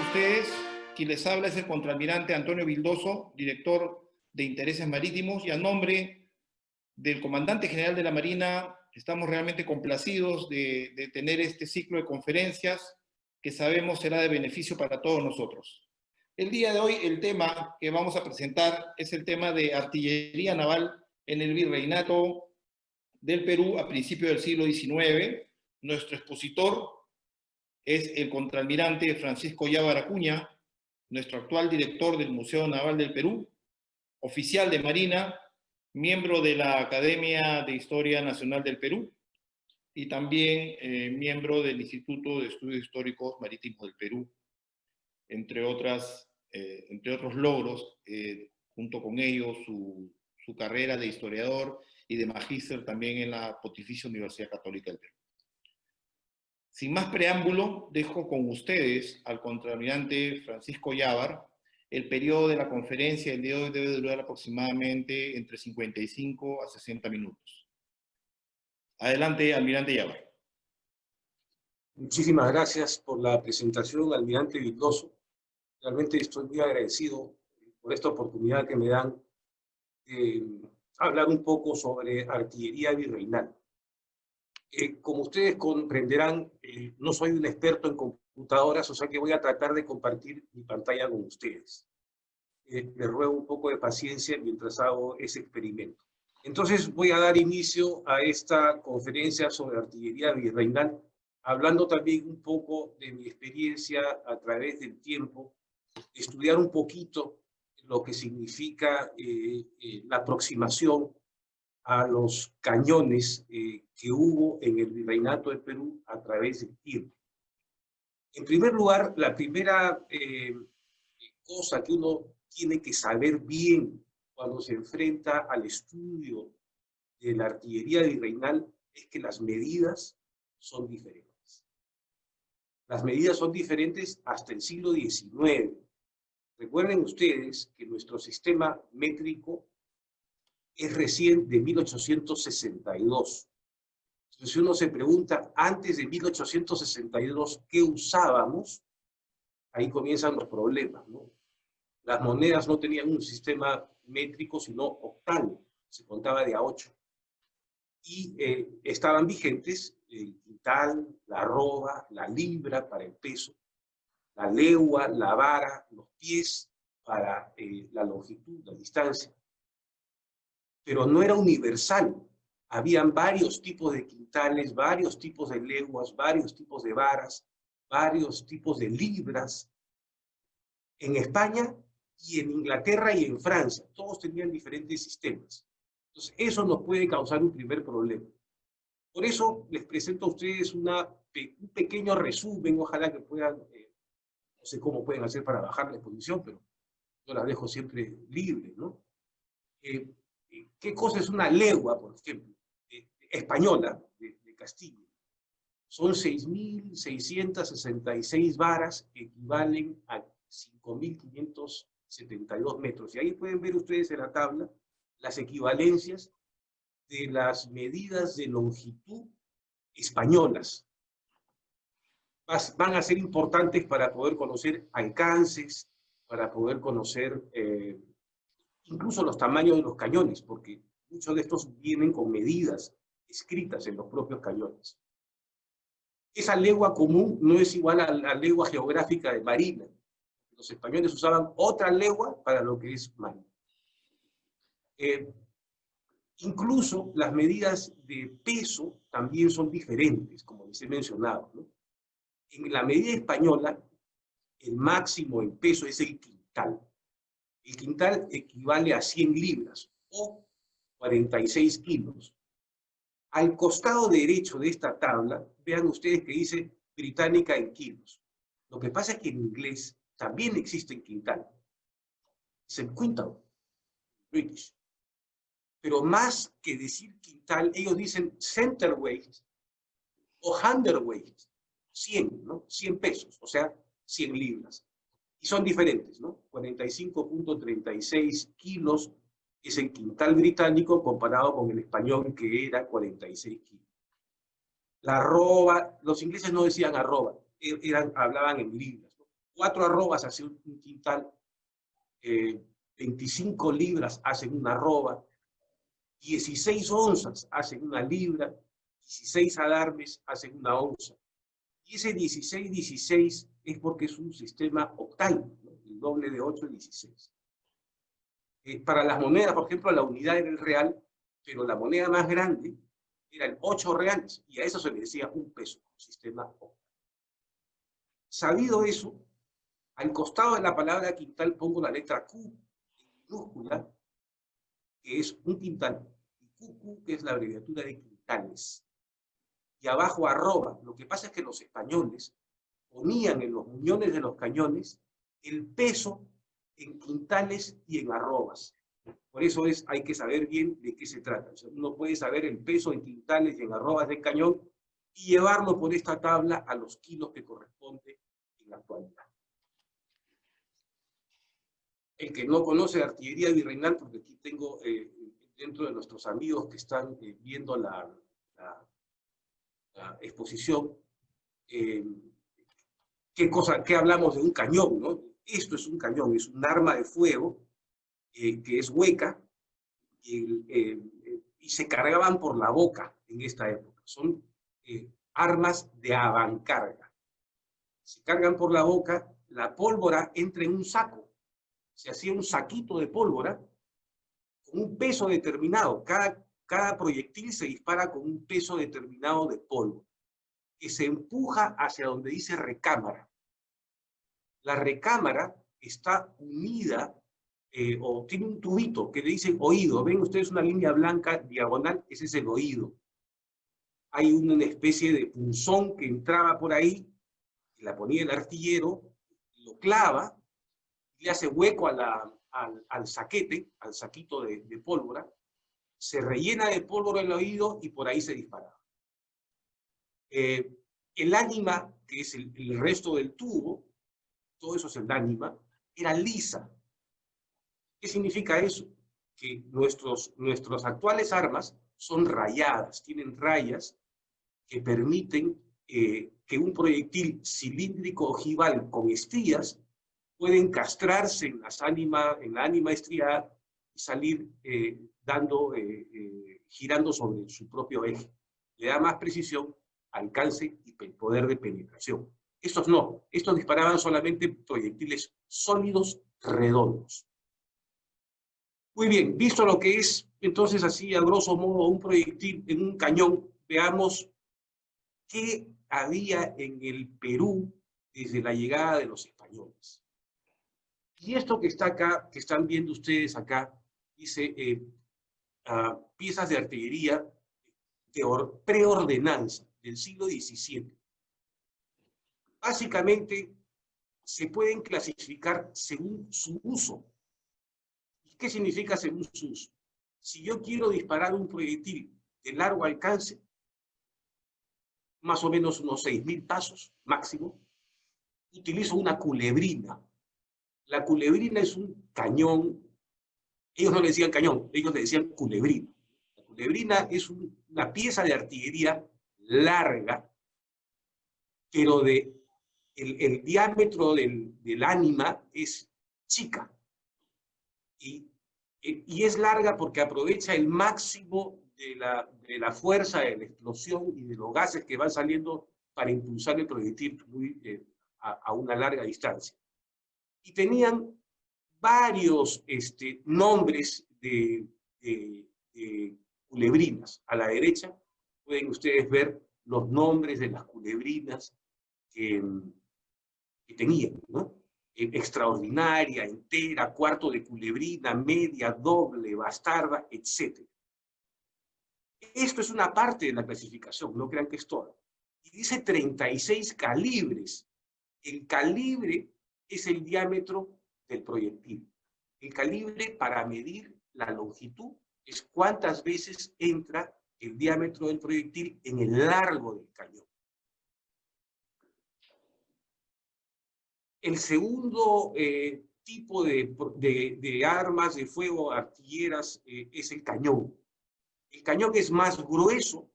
Ustedes, quien les habla es el contraalmirante Antonio Vildoso, director de Intereses Marítimos, y a nombre del comandante general de la Marina, estamos realmente complacidos de tener este ciclo de conferencias que sabemos será de beneficio para todos nosotros. El día de hoy el tema que vamos a presentar es el tema de artillería naval en el Virreinato del Perú a principios del siglo XIX. Nuestro expositor es el contraalmirante Francisco Llavar Acuña, nuestro actual director del Museo Naval del Perú, oficial de Marina, miembro de la Academia de Historia Nacional del Perú y también miembro del Instituto de Estudios Históricos Marítimos del Perú, entre otros logros, junto con ellos su carrera de historiador y de magíster también en la Pontificia Universidad Católica del Perú. Sin más preámbulo, dejo con ustedes al contraalmirante Francisco Llavar. El periodo de la conferencia del día de hoy debe durar aproximadamente entre 55 a 60 minutos. Adelante, almirante Llavar. Muchísimas gracias por la presentación, almirante Vildoso. Realmente estoy muy agradecido por esta oportunidad que me dan de hablar un poco sobre artillería virreinal. Como ustedes comprenderán, no soy un experto en computadoras, o sea que voy a tratar de compartir mi pantalla con ustedes. Les ruego un poco de paciencia mientras hago ese experimento. Entonces voy a dar inicio a esta conferencia sobre artillería virreinal, hablando también un poco de mi experiencia a través del tiempo, estudiar un poquito lo que significa la aproximación a los cañones que hubo en el Virreinato del Perú a través del tiempo. En primer lugar, la primera cosa que uno tiene que saber bien cuando se enfrenta al estudio de la artillería virreinal es que las medidas son diferentes. Las medidas son diferentes hasta el siglo XIX. Recuerden ustedes que nuestro sistema métrico es recién de 1862. Entonces, si uno se pregunta, antes de 1862, ¿qué usábamos? Ahí comienzan los problemas, ¿no? Las monedas no tenían un sistema métrico, sino octal, se contaba de a 8. Y estaban vigentes el quintal, la arroba, la libra para el peso, la legua, la vara, los pies para la longitud, la distancia. Pero no era universal. Habían varios tipos de quintales, varios tipos de leguas, varios tipos de varas, varios tipos de libras. En España y en Inglaterra y en Francia, todos tenían diferentes sistemas. Entonces, eso nos puede causar un primer problema. Por eso les presento a ustedes un pequeño resumen, ojalá que puedan, no sé cómo pueden hacer para bajar la exposición, pero yo la dejo siempre libre, ¿no? ¿Qué cosa es una legua, por ejemplo, española de Castilla? Son 6.666 varas que equivalen a 5.572 metros. Y ahí pueden ver ustedes en la tabla las equivalencias de las medidas de longitud españolas. Van a ser importantes para poder conocer alcances, para poder conocer incluso los tamaños de los cañones, porque muchos de estos vienen con medidas escritas en los propios cañones. Esa legua común no es igual a la legua geográfica de marina. Los españoles usaban otra legua para lo que es marina. Incluso las medidas de peso también son diferentes, como les he mencionado, ¿no? En la medida española, el máximo en peso es el quintal. El quintal equivale a 100 libras o 46 kilos. Al costado derecho de esta tabla, vean ustedes que dice británica en kilos. Lo que pasa es que en inglés también existe en quintal. Es el quintal, British. Pero más que decir quintal, ellos dicen centerweight o hundredweight, 100, ¿no? 100 pesos, o sea, 100 libras. Y son diferentes, ¿no? 45.36 kilos es el quintal británico comparado con el español, que era 46 kilos. La arroba, los ingleses no decían arroba, hablaban en libras, ¿no? 4 arrobas hacen un quintal, 25 libras hacen una arroba, 16 onzas hacen una libra, 16 adarmes hacen una onza. Y ese 16 es porque es un sistema octal, ¿no? El doble de 8 es 16. Para las monedas, por ejemplo, la unidad era el real, pero la moneda más grande eran 8 reales, y a eso se le decía un peso, un sistema octal. Sabido eso, al costado de la palabra quintal pongo la letra Q, en minúscula, que es un quintal, y QQ, que es la abreviatura de quintales. Y abajo arroba. Lo que pasa es que los españoles ponían en los muñones de los cañones el peso en quintales y en arrobas. Por eso hay que saber bien de qué se trata. O sea, uno puede saber el peso en quintales y en arrobas del cañón y llevarlo por esta tabla a los kilos que corresponde en la actualidad. El que no conoce artillería virreinal, porque aquí tengo dentro de nuestros amigos que están viendo la exposición, ¿qué hablamos de un cañón, ¿no? Esto es un cañón, es un arma de fuego que es hueca y se cargaban por la boca en esta época. Son armas de avancarga. Se cargan por la boca, la pólvora entra en un saco. Se hacía un saquito de pólvora con un peso determinado. Cada proyectil se dispara con un peso determinado de polvo, que se empuja hacia donde dice recámara. La recámara está unida o tiene un tubito que le dicen oído. Ven ustedes una línea blanca diagonal, ese es el oído. Hay una especie de punzón que entraba por ahí, que la ponía el artillero, lo clava, le hace hueco al saquete, al saquito de pólvora, se rellena de pólvora el oído y por ahí se dispara. El ánima, que es el resto del tubo, todo eso es el ánima, era lisa. ¿Qué significa eso? Que nuestras actuales armas son rayadas, tienen rayas que permiten que un proyectil cilíndrico ojival con estrías puede encastrarse en la ánima estriada y salir girando sobre su propio eje. Le da más precisión, alcance y poder de penetración. Estos no, estos disparaban solamente proyectiles sólidos, redondos. Muy bien, visto lo que es, entonces así a grosso modo un proyectil en un cañón, veamos qué había en el Perú desde la llegada de los españoles. Y esto que está acá, que están viendo ustedes acá, dice piezas de artillería de preordenanza del siglo XVII. Básicamente se pueden clasificar según su uso. ¿Qué significa según su uso? Si yo quiero disparar un proyectil de largo alcance, más o menos unos 6.000 pasos máximo, utilizo una culebrina. La culebrina es un cañón, ellos no le decían cañón, ellos le decían culebrina. La culebrina es una pieza de artillería larga, pero el diámetro del ánima es chica. Y es larga porque aprovecha el máximo de la fuerza de la explosión y de los gases que van saliendo para impulsar el proyectil a una larga distancia. Y tenían varios nombres de culebrinas. A la derecha pueden ustedes ver los nombres de las culebrinas que tenían, ¿no? Extraordinaria, entera, cuarto de culebrina, media, doble, bastarda, etc. Esto es una parte de la clasificación, no crean que es todo. Y dice 36 calibres. El calibre es el diámetro del proyectil. El calibre, para medir la longitud, es cuántas veces entra el diámetro del proyectil en el largo del cañón. El segundo tipo de armas de fuego artilleras es el cañón. El cañón es más grueso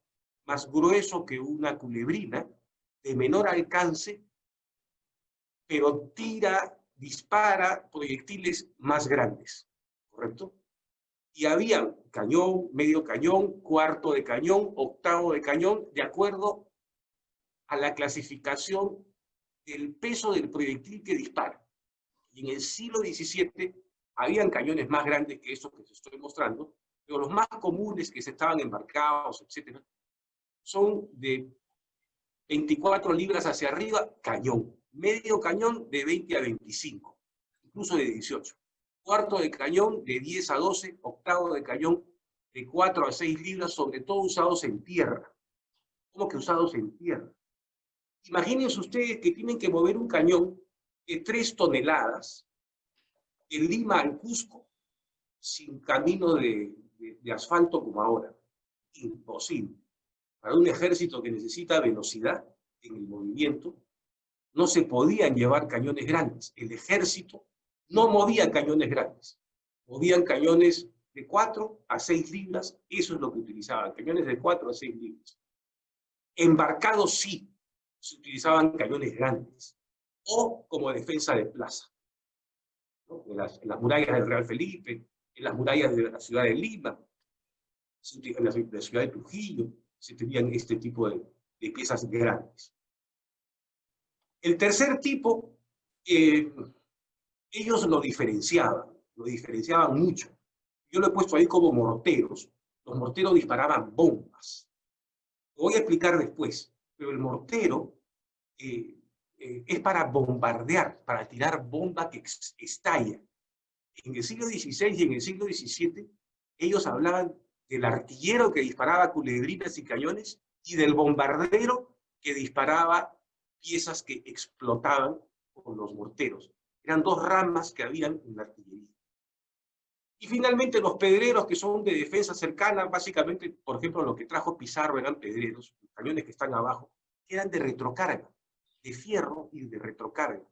que una culebrina, de menor alcance, pero dispara proyectiles más grandes, ¿correcto? Y había cañón, medio cañón, cuarto de cañón, octavo de cañón, de acuerdo a la clasificación del peso del proyectil que dispara. Y en el siglo XVII habían cañones más grandes que esos que te estoy mostrando, pero los más comunes que se estaban embarcados, etcétera, son de 24 libras hacia arriba, cañón. Medio cañón de 20 a 25, incluso de 18. Cuarto de cañón de 10 a 12, octavo de cañón de 4 a 6 libras, sobre todo usados en tierra. ¿Cómo que usados en tierra? Imagínense ustedes que tienen que mover un cañón de 3 toneladas de Lima al Cusco sin camino de asfalto como ahora. Imposible. Para un ejército que necesita velocidad en el movimiento, no se podían llevar cañones grandes. El ejército no movía cañones grandes. Movían cañones de 4 a 6 libras, eso es lo que utilizaban, cañones de 4 a 6 libras. Embarcados sí, se utilizaban cañones grandes, o como defensa de plaza, ¿no? En las murallas del Real Felipe, en las murallas de la ciudad de Lima, en la ciudad de Trujillo, se tenían este tipo de piezas grandes. El tercer tipo, ellos lo diferenciaban mucho. Yo lo he puesto ahí como morteros. Los morteros disparaban bombas. Lo voy a explicar después, pero el mortero es para bombardear, para tirar bomba que estalla. En el siglo XVI y en el siglo XVII, ellos hablaban del artillero que disparaba culebrinas y cañones y del bombardero que disparaba piezas que explotaban con los morteros. Eran dos ramas que habían en la artillería. Y finalmente los pedreros, que son de defensa cercana, básicamente, por ejemplo, lo que trajo Pizarro eran pedreros, los cañones que están abajo, que eran de retrocarga, de fierro y de retrocarga.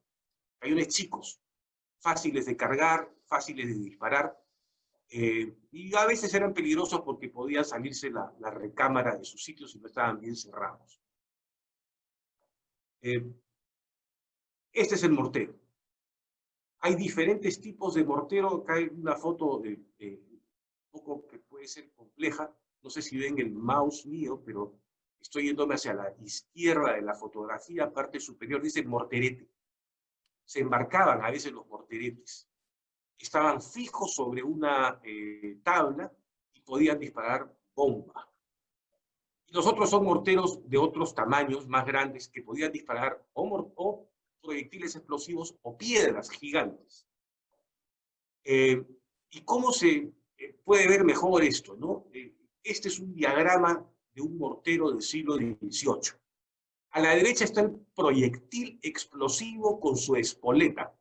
Cañones chicos, fáciles de cargar, fáciles de disparar, y a veces eran peligrosos porque podía salirse la recámara de sus sitios si no estaban bien cerrados. Este es el mortero. Hay diferentes tipos de mortero. Acá hay una foto un poco que puede ser compleja. No sé si ven el mouse mío, pero estoy yéndome hacia la izquierda de la fotografía, parte superior, dice morterete. Se embarcaban a veces los morteretes. Estaban fijos sobre una tabla y podían disparar bomba. Y los otros son morteros de otros tamaños, más grandes, que podían disparar o proyectiles explosivos o piedras gigantes. ¿Y cómo se puede ver mejor esto, ¿no? Este es un diagrama de un mortero del siglo XVIII. A la derecha está el proyectil explosivo con su espoleta.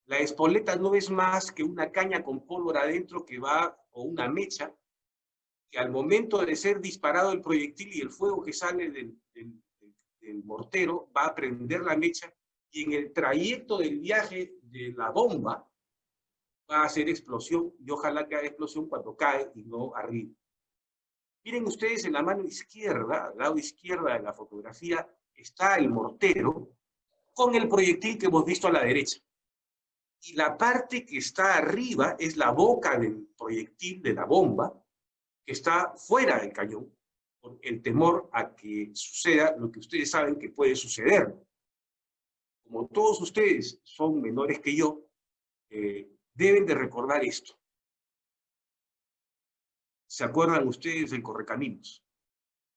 La espoleta no es más que una caña con pólvora adentro que va, o una mecha, que al momento de ser disparado el proyectil y el fuego que sale del mortero va a prender la mecha, y en el trayecto del viaje de la bomba va a hacer explosión, y ojalá que haga explosión cuando cae y no arriba. Miren ustedes, en la mano izquierda, al lado izquierda de la fotografía, está el mortero con el proyectil que hemos visto a la derecha. Y la parte que está arriba es la boca del proyectil, de la bomba, que está fuera del cañón, por el temor a que suceda lo que ustedes saben que puede suceder. Como todos ustedes son menores que yo, deben de recordar esto. ¿Se acuerdan ustedes del Correcaminos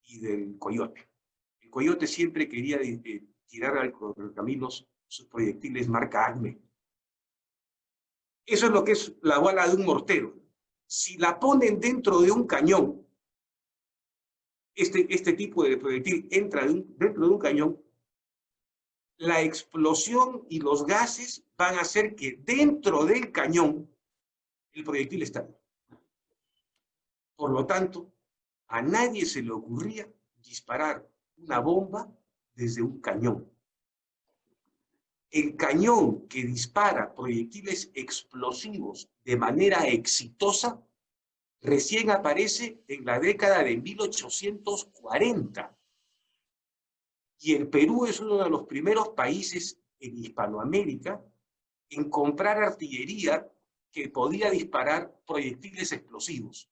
y del Coyote? El Coyote siempre quería tirar al Correcaminos sus proyectiles marca Acme. Eso es lo que es la bala de un mortero. Si la ponen dentro de un cañón, este tipo de proyectil entra dentro de un cañón, la explosión y los gases van a hacer que dentro del cañón el proyectil estalle. Por lo tanto, a nadie se le ocurría disparar una bomba desde un cañón. El cañón que dispara proyectiles explosivos de manera exitosa recién aparece en la década de 1840. Y el Perú es uno de los primeros países en Hispanoamérica en comprar artillería que podía disparar proyectiles explosivos.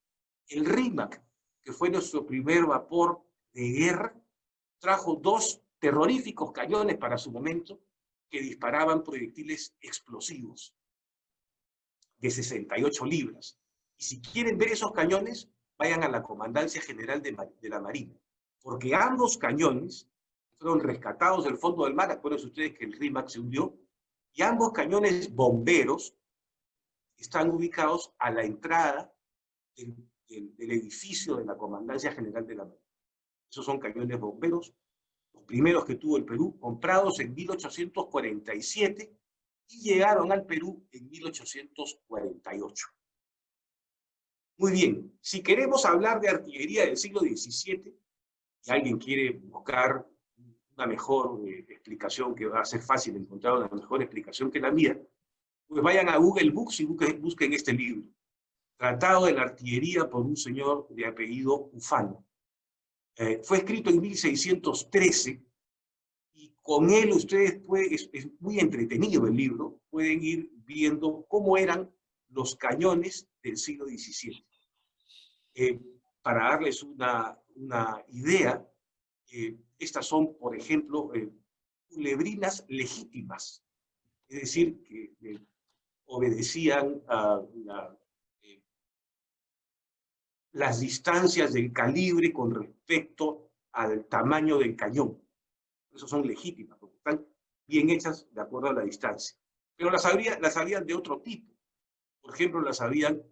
El RIMAC, que fue nuestro primer vapor de guerra, trajo 2 terroríficos cañones para su momento que disparaban proyectiles explosivos de 68 libras. Y si quieren ver esos cañones, vayan a la Comandancia General de la Marina, porque ambos cañones fueron rescatados del fondo del mar. Acuérdense ustedes que el RIMAC se hundió, y ambos cañones bomberos están ubicados a la entrada del edificio de la Comandancia General de la Marina. Esos son cañones bomberos, los primeros que tuvo el Perú, comprados en 1847 y llegaron al Perú en 1848. Muy bien, si queremos hablar de artillería del siglo XVII, y alguien quiere buscar una mejor explicación, que va a ser fácil encontrar una mejor explicación que la mía, pues vayan a Google Books y busquen este libro, Tratado de la Artillería por un señor de apellido Ufano. Fue escrito en 1613, y con él ustedes pueden, es muy entretenido el libro, pueden ir viendo cómo eran los cañones del siglo XVII. Para darles una idea, estas son, por ejemplo, culebrinas legítimas, es decir, que obedecían a las distancias del calibre con respecto al tamaño del cañón. Esas son legítimas, porque están bien hechas de acuerdo a la distancia. Pero las habían de otro tipo. Por ejemplo, las habían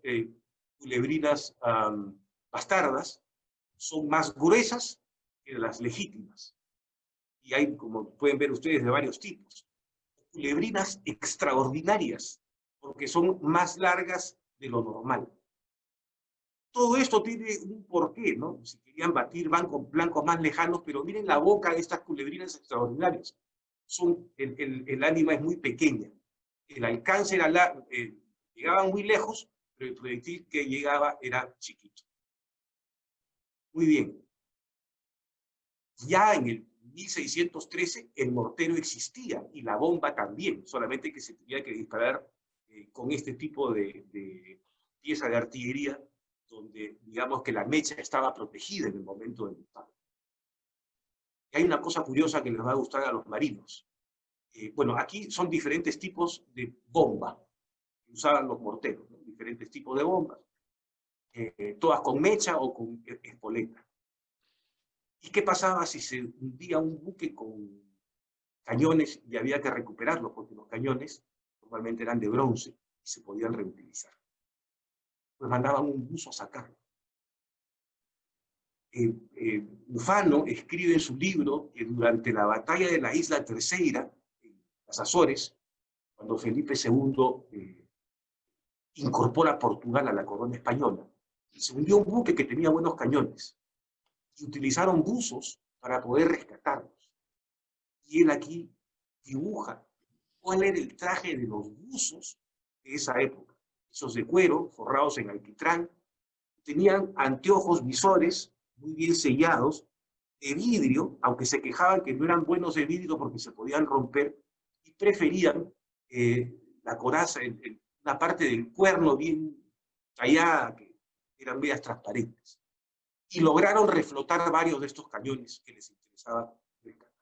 culebrinas bastardas, son más gruesas que las legítimas. Y hay, como pueden ver ustedes, de varios tipos. Culebrinas extraordinarias, porque son más largas de lo normal. Todo esto tiene un porqué, ¿no? Si querían batir blancos más lejanos, pero miren la boca de estas culebrinas extraordinarias. El ánima es muy pequeña. El alcance era llegaban muy lejos, pero el proyectil que llegaba era chiquito. Muy bien. Ya en el 1613 el mortero existía y la bomba también, solamente que se tenía que disparar con este tipo de pieza de artillería, donde digamos que la mecha estaba protegida en el momento del disparo. Y hay una cosa curiosa que les va a gustar a los marinos. Bueno, aquí son diferentes tipos de bomba que usaban los morteros, ¿no? Diferentes tipos de bombas, todas con mecha o con espoleta. ¿Y qué pasaba si se hundía un buque con cañones y había que recuperarlos? Porque los cañones normalmente eran de bronce y se podían reutilizar. Pues mandaban un buzo a sacarlo. Ufano escribe en su libro que durante la batalla de la isla Terceira, en las Azores, cuando Felipe II incorpora a Portugal a la corona española, se hundió un buque que tenía buenos cañones y utilizaron buzos para poder rescatarlos. Y él aquí dibuja cuál era el traje de los buzos de esa época. Esos de cuero, forrados en alquitrán, tenían anteojos visores muy bien sellados, de vidrio, aunque se quejaban que no eran buenos de vidrio porque se podían romper, y preferían la coraza, una parte del cuerno bien tallada, que eran medias transparentes. Y lograron reflotar varios de estos cañones que les interesaba rescatar.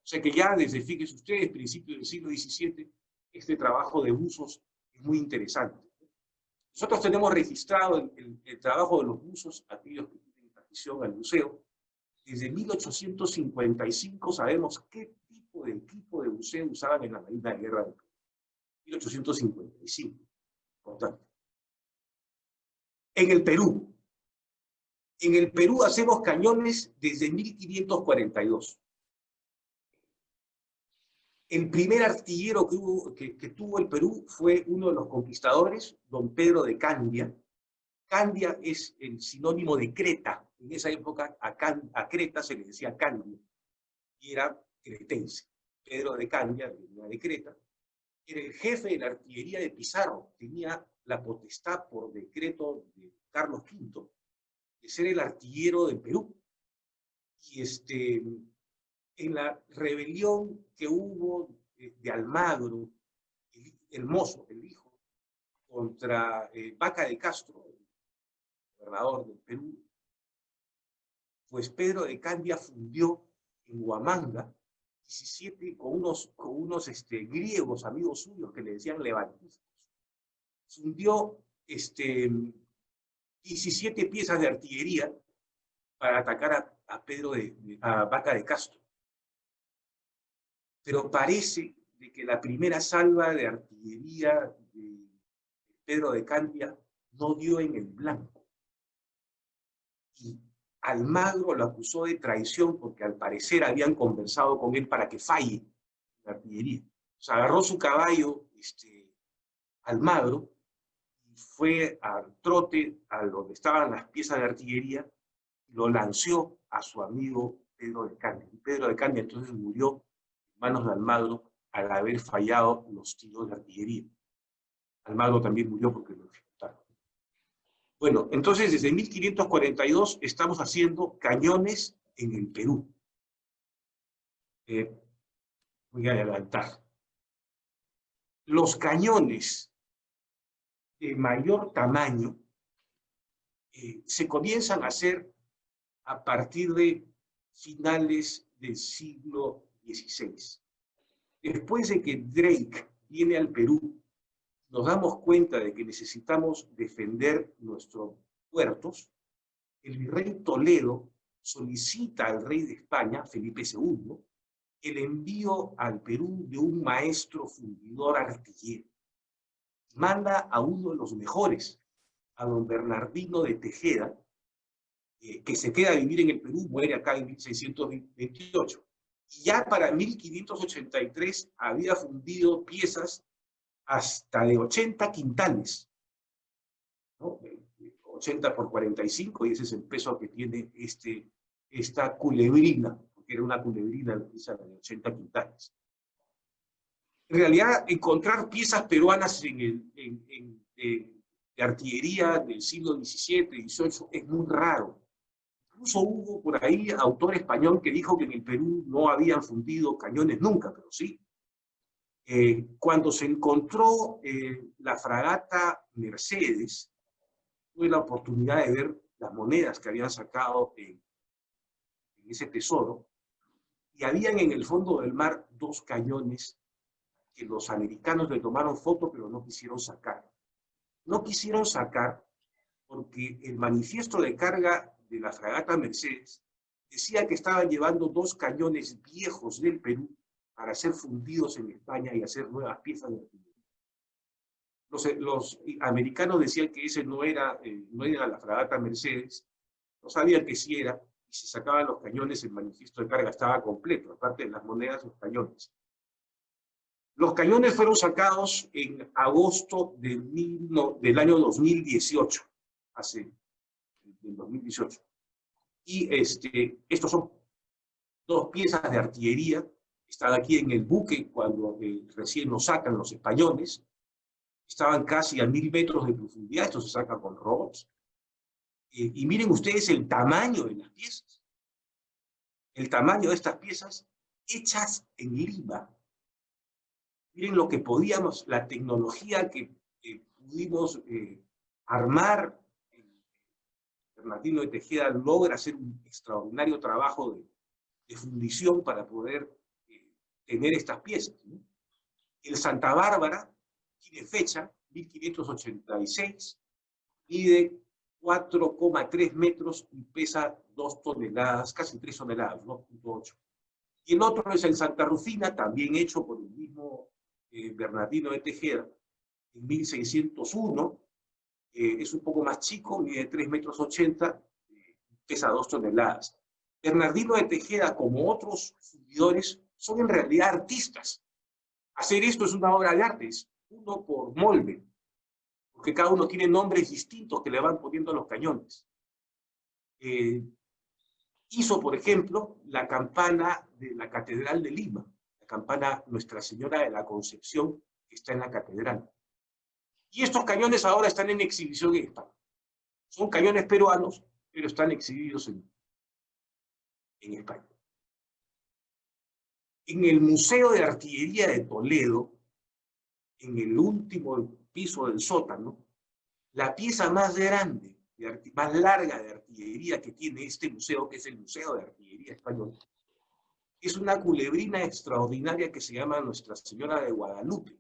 O sea que ya desde, fíjense ustedes, principios del siglo XVII, este trabajo de buzos es muy interesante. Nosotros tenemos registrado el trabajo de los buzos, aquellos que tienen partición al museo. Desde 1855 sabemos qué tipo de equipo de buceo usaban en la Marina de Guerra de Perú. 1855. Importante. En el Perú. En el Perú hacemos cañones desde 1542. El primer artillero que tuvo el Perú fue uno de los conquistadores, don Pedro de Candia. Candia es el sinónimo de Creta. En esa época a Creta se le decía Candia y era cretense. Pedro de Candia, venía de Creta, era el jefe de la artillería de Pizarro, tenía la potestad por decreto de Carlos V de ser el artillero del Perú. Y en la rebelión que hubo de Almagro, el mozo, el hijo, contra Vaca de Castro, el gobernador del Perú, pues Pedro de Candia fundió en Huamanga 17 con unos griegos amigos suyos que le decían levantistas. Fundió 17 piezas de artillería para atacar a Vaca de Castro. Pero parece de que la primera salva de artillería de Pedro de Candia no dio en el blanco. Y Almagro lo acusó de traición porque al parecer habían conversado con él para que falle la artillería. O sea, agarró su caballo Almagro y fue al trote a donde estaban las piezas de artillería y lo lanzó a su amigo Pedro de Candia. Y Pedro de Candia entonces murió en manos de Almagro al haber fallado los tiros de artillería. Almagro también murió porque lo ejecutaron. Bueno, entonces desde 1542 estamos haciendo cañones en el Perú. Voy a adelantar. Los cañones de mayor tamaño se comienzan a hacer a partir de finales del siglo XVI. Después de que Drake viene al Perú, nos damos cuenta de que necesitamos defender nuestros puertos. El virrey Toledo solicita al rey de España, Felipe II, el envío al Perú de un maestro fundidor artillero. Manda a uno de los mejores, a don Bernardino de Tejeda, que se queda a vivir en el Perú, muere acá en 1628. Y ya para 1583 había fundido piezas hasta de 80 quintales, ¿no? 80 por 45, y ese es el peso que tiene esta culebrina, porque era una culebrina de 80 quintales. En realidad, encontrar piezas peruanas de artillería del siglo XVII, XVIII es muy raro. Incluso hubo por ahí autor español que dijo que en el Perú no habían fundido cañones nunca, pero sí. Cuando se encontró la fragata Mercedes, tuve la oportunidad de ver las monedas que habían sacado en ese tesoro, y habían en el fondo del mar 2 cañones que los americanos le tomaron foto, pero no quisieron sacar. No quisieron sacar porque el manifiesto de carga de la fragata Mercedes decía que estaban llevando 2 cañones viejos del Perú para ser fundidos en España y hacer nuevas piezas de artillería. Los americanos decían que ese no era la fragata Mercedes, no sabían que sí era, y si sacaban los cañones, el manifiesto de carga estaba completo, aparte de las monedas, los cañones. Los cañones fueron sacados en agosto del año 2018, del 2018. Y estos son 2 piezas de artillería. Están aquí en el buque cuando recién lo sacan los españoles. Estaban casi a 1000 metros de profundidad. Esto se saca con robots. Y miren ustedes el tamaño de las piezas. El tamaño de estas piezas hechas en Lima. Miren lo que podíamos, la tecnología que pudimos armar. Bernardino de Tejeda logra hacer un extraordinario trabajo de fundición para poder tener estas piezas, ¿no? El Santa Bárbara tiene fecha, 1586, mide 4,3 metros y pesa 2 toneladas, casi 3 toneladas, 2,8. Y el otro es el Santa Rufina, también hecho por el mismo Bernardino de Tejeda, en 1601, es un poco más chico, mide 3,80 metros, pesa 2 toneladas. Bernardino de Tejeda, como otros fundidores, son en realidad artistas. Hacer esto es una obra de arte, es uno por molde, porque cada uno tiene nombres distintos que le van poniendo a los cañones. Hizo, por ejemplo, la campana de la Catedral de Lima. La campana Nuestra Señora de la Concepción, que está en la catedral. Y estos cañones ahora están en exhibición en España. Son cañones peruanos, pero están exhibidos en España. En el Museo de Artillería de Toledo, en el último piso del sótano, la pieza más grande, más larga de artillería que tiene este museo, que es el Museo de Artillería Español, es una culebrina extraordinaria que se llama Nuestra Señora de Guadalupe,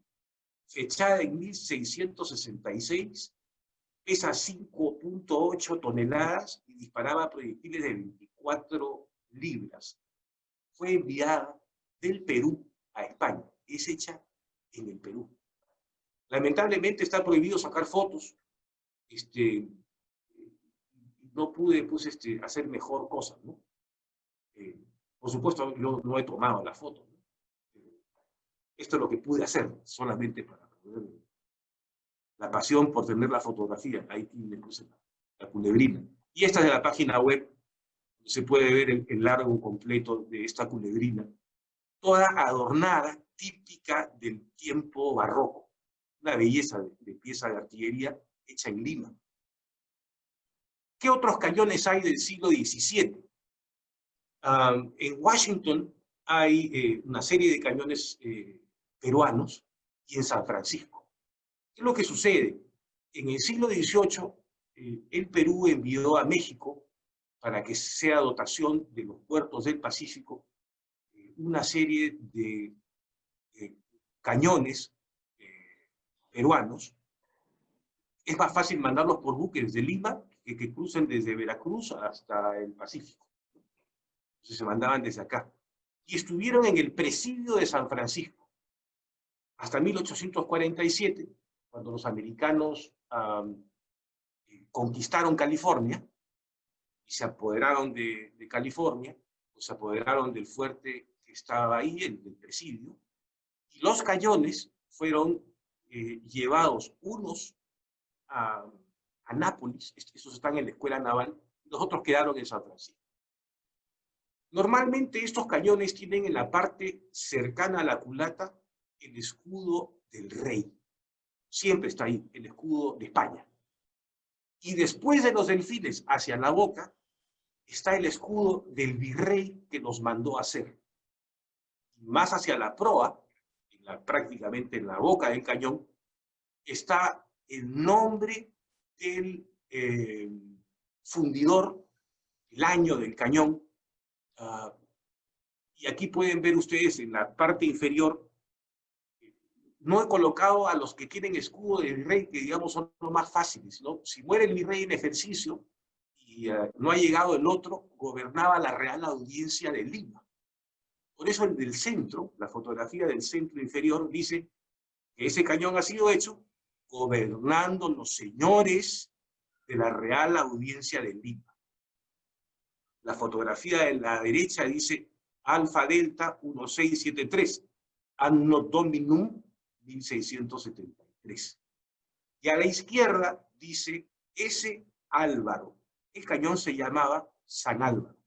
fechada en 1666, pesa 5.8 toneladas y disparaba proyectiles de 24 libras. Fue enviada del Perú a España. Es hecha en el Perú. Lamentablemente está prohibido sacar fotos. No pude pues, hacer mejor cosa, ¿no? Por supuesto, yo no he tomado la foto, ¿no? Esto es lo que pude hacer, solamente para poder... La pasión por tener la fotografía. Ahí tiene pues, la culebrina. Y esta es de la página web. Se puede ver el largo completo de esta culebrina, toda adornada, típica del tiempo barroco. Una belleza de pieza de artillería hecha en Lima. ¿Qué otros cañones hay del siglo XVII? En Washington hay una serie de cañones peruanos y en San Francisco. ¿Qué es lo que sucede? En el siglo XVIII, el Perú envió a México, para que sea dotación de los puertos del Pacífico, una serie de cañones peruanos. Es más fácil mandarlos por buques desde Lima que crucen desde Veracruz hasta el Pacífico. Entonces se mandaban desde acá. Y estuvieron en el presidio de San Francisco hasta 1847, cuando los americanos conquistaron California y se apoderaron de California, pues se apoderaron del fuerte que estaba ahí, del presidio, y los cañones fueron llevados unos a Nápoles, estos están en la escuela naval, y los otros quedaron en San Francisco. Normalmente estos cañones tienen en la parte cercana a la culata el escudo del rey. Siempre está ahí, el escudo de España. Y después de los delfines, hacia la boca, está el escudo del virrey que los mandó a hacer. Más hacia la proa, prácticamente en la boca del cañón, está el nombre del fundidor, el año del cañón. Y aquí pueden ver ustedes en la parte inferior, no he colocado a los que tienen escudo del virrey, que digamos son los más fáciles, ¿no? Si muere el virrey en ejercicio y no ha llegado el otro, gobernaba la Real Audiencia de Lima. Por eso el del centro, la fotografía del centro inferior, dice que ese cañón ha sido hecho gobernando los señores de la Real Audiencia de Lima. La fotografía de la derecha dice Alfa Delta 1673, Anno Dominum 1673. Y a la izquierda dice S. Álvaro. El cañón se llamaba San Álvaro.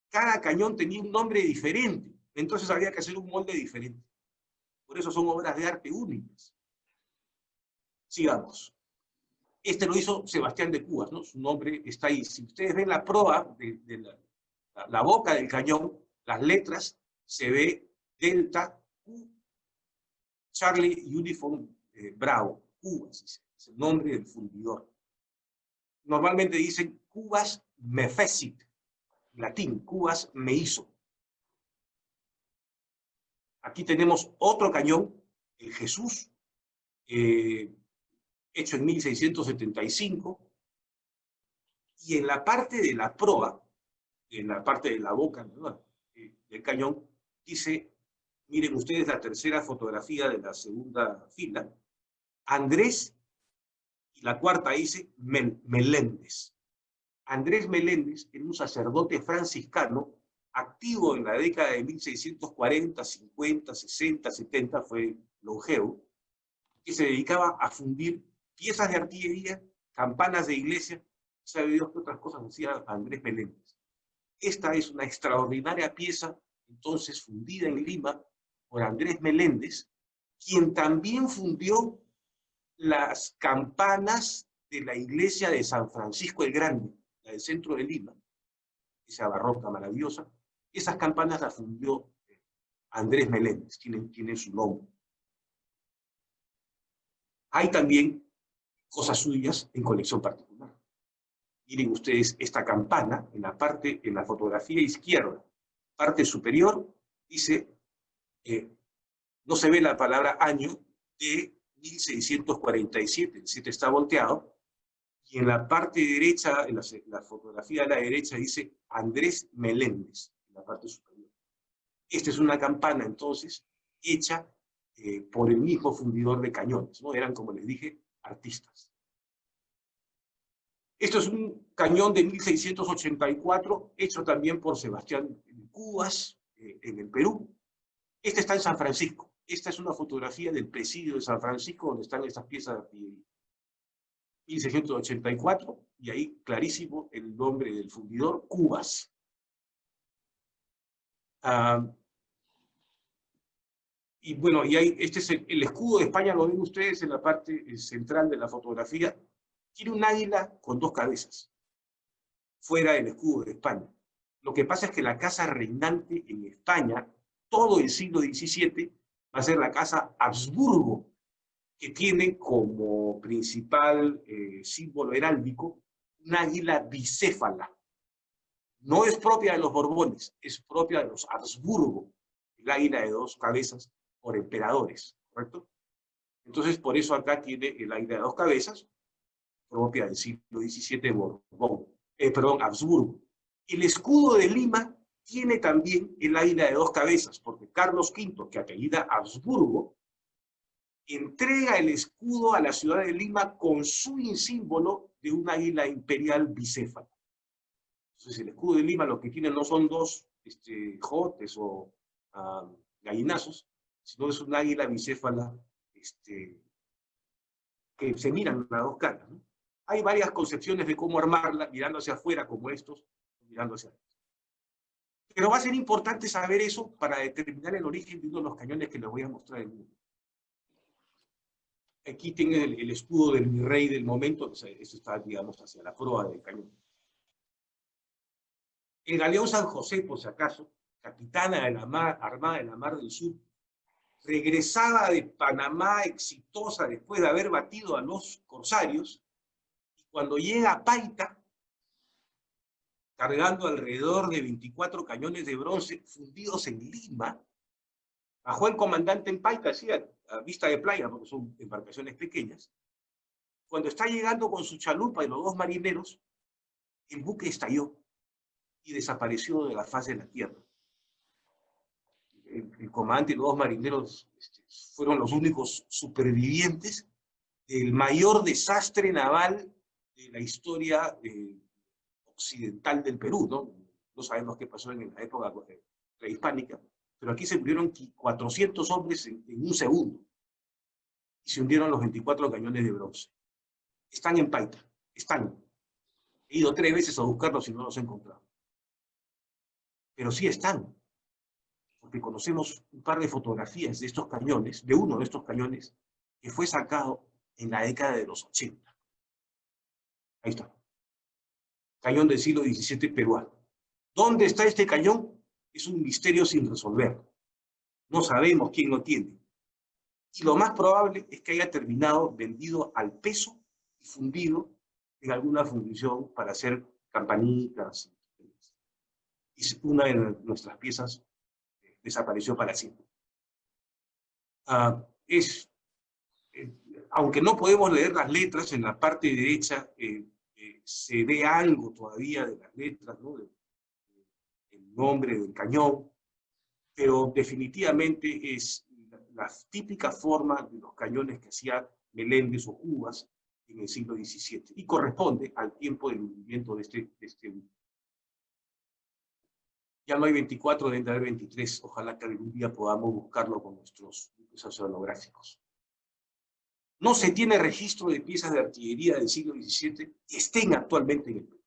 Cada cañón tenía un nombre diferente, entonces había que hacer un molde diferente. Por eso son obras de arte únicas. Sigamos. Este lo hizo Sebastián de Cubas, ¿no? Su nombre está ahí. Si ustedes ven la proa de la boca del cañón, las letras, se ve Delta, Q, Charlie Uniform Bravo, Cubas, es el nombre del fundidor. Normalmente dicen Cubas me fecit, latín, Cubas me hizo. Aquí tenemos otro cañón, el Jesús, hecho en 1675, y en la parte de la proa, en la parte de la boca, ¿no?, del cañón, dice, miren ustedes la tercera fotografía de la segunda fila, Andrés, y la cuarta dice Meléndez. Andrés Meléndez era un sacerdote franciscano activo en la década de 1640, 50, 60, 70, fue longevo, que se dedicaba a fundir piezas de artillería, campanas de iglesia, sabe Dios qué otras cosas hacía Andrés Meléndez. Esta es una extraordinaria pieza, entonces fundida en Lima por Andrés Meléndez, quien también fundió las campanas de la iglesia de San Francisco el Grande, la del centro de Lima, esa barroca maravillosa. Esas campanas las fundió Andrés Meléndez, tienen su nombre. Hay también cosas suyas en colección particular. Miren ustedes esta campana, en la fotografía izquierda, parte superior, dice, no se ve la palabra año, de 1647, el 7 está volteado, y en la parte derecha, en la fotografía de la derecha, dice Andrés Meléndez, en la parte superior. Esta es una campana, entonces, hecha por el mismo fundidor de cañones, ¿no? Eran, como les dije, artistas. Esto es un cañón de 1684, hecho también por Sebastián Cubas, en el Perú. Este está en San Francisco. Esta es una fotografía del presidio de San Francisco, donde están estas piezas de artillería. 1684, y ahí clarísimo el nombre del fundidor, Cubas. Y bueno, este es el escudo de España, lo ven ustedes en la parte central de la fotografía. Tiene un águila con dos cabezas, fuera del escudo de España. Lo que pasa es que la casa reinante en España, todo el siglo XVII, va a ser la casa Habsburgo, que tiene como principal símbolo heráldico un águila bicéfala. No es propia de los Borbones, es propia de los Habsburgo, el águila de dos cabezas por emperadores, ¿correcto? Entonces, por eso acá tiene el águila de dos cabezas, propia del siglo XVII Borbón, Habsburgo. El escudo de Lima tiene también el águila de dos cabezas, porque Carlos V, que apellida Habsburgo, entrega el escudo a la ciudad de Lima con su símbolo de un águila imperial bicéfala. Entonces el escudo de Lima lo que tiene no son dos jotes o gallinazos, sino es un águila bicéfala que se miran las dos caras, ¿no? Hay varias concepciones de cómo armarla, mirando hacia afuera como estos, mirando hacia adentro. Pero va a ser importante saber eso para determinar el origen de uno de los cañones que les voy a mostrar en un momento. Aquí tienen el escudo del virrey del momento, o sea, eso está, digamos, hacia la proa del cañón. El galeón San José, por si acaso, capitana de la Armada de la Mar del Sur, regresaba de Panamá exitosa después de haber batido a los corsarios, y cuando llega a Paita, cargando alrededor de 24 cañones de bronce fundidos en Lima, bajó el comandante en Paita, así a vista de playa, porque son embarcaciones pequeñas. Cuando está llegando con su chalupa y los dos marineros, el buque estalló y desapareció de la faz de la tierra. El comandante y los dos marineros fueron los únicos supervivientes del mayor desastre naval de la historia occidental del Perú, ¿no? No sabemos qué pasó en la época prehispánica, pero aquí se murieron 400 hombres en un segundo, y se hundieron los 24 cañones de bronce. Están en Paita, están. He ido 3 veces a buscarlos y no los he encontrado. Pero sí están, porque conocemos un par de fotografías de estos cañones, de uno de estos cañones, que fue sacado en la década de los 80. Ahí está. Cañón del siglo XVII peruano. ¿Dónde está este cañón? Es un misterio sin resolver. No sabemos quién lo tiene. Y lo más probable es que haya terminado vendido al peso y fundido en alguna fundición para hacer campanitas. Y una de nuestras piezas desapareció para siempre. Aunque no podemos leer las letras, en la parte derecha se ve algo todavía de las letras, ¿no? El nombre del cañón, pero definitivamente es la típica forma de los cañones que hacía Meléndez o Cubas en el siglo XVII, y corresponde al tiempo del hundimiento de este. Ya no hay 24, deben de haber 23. Ojalá que algún día podamos buscarlo con nuestros oceanográficos. No se tiene registro de piezas de artillería del siglo XVII que estén actualmente en el Perú.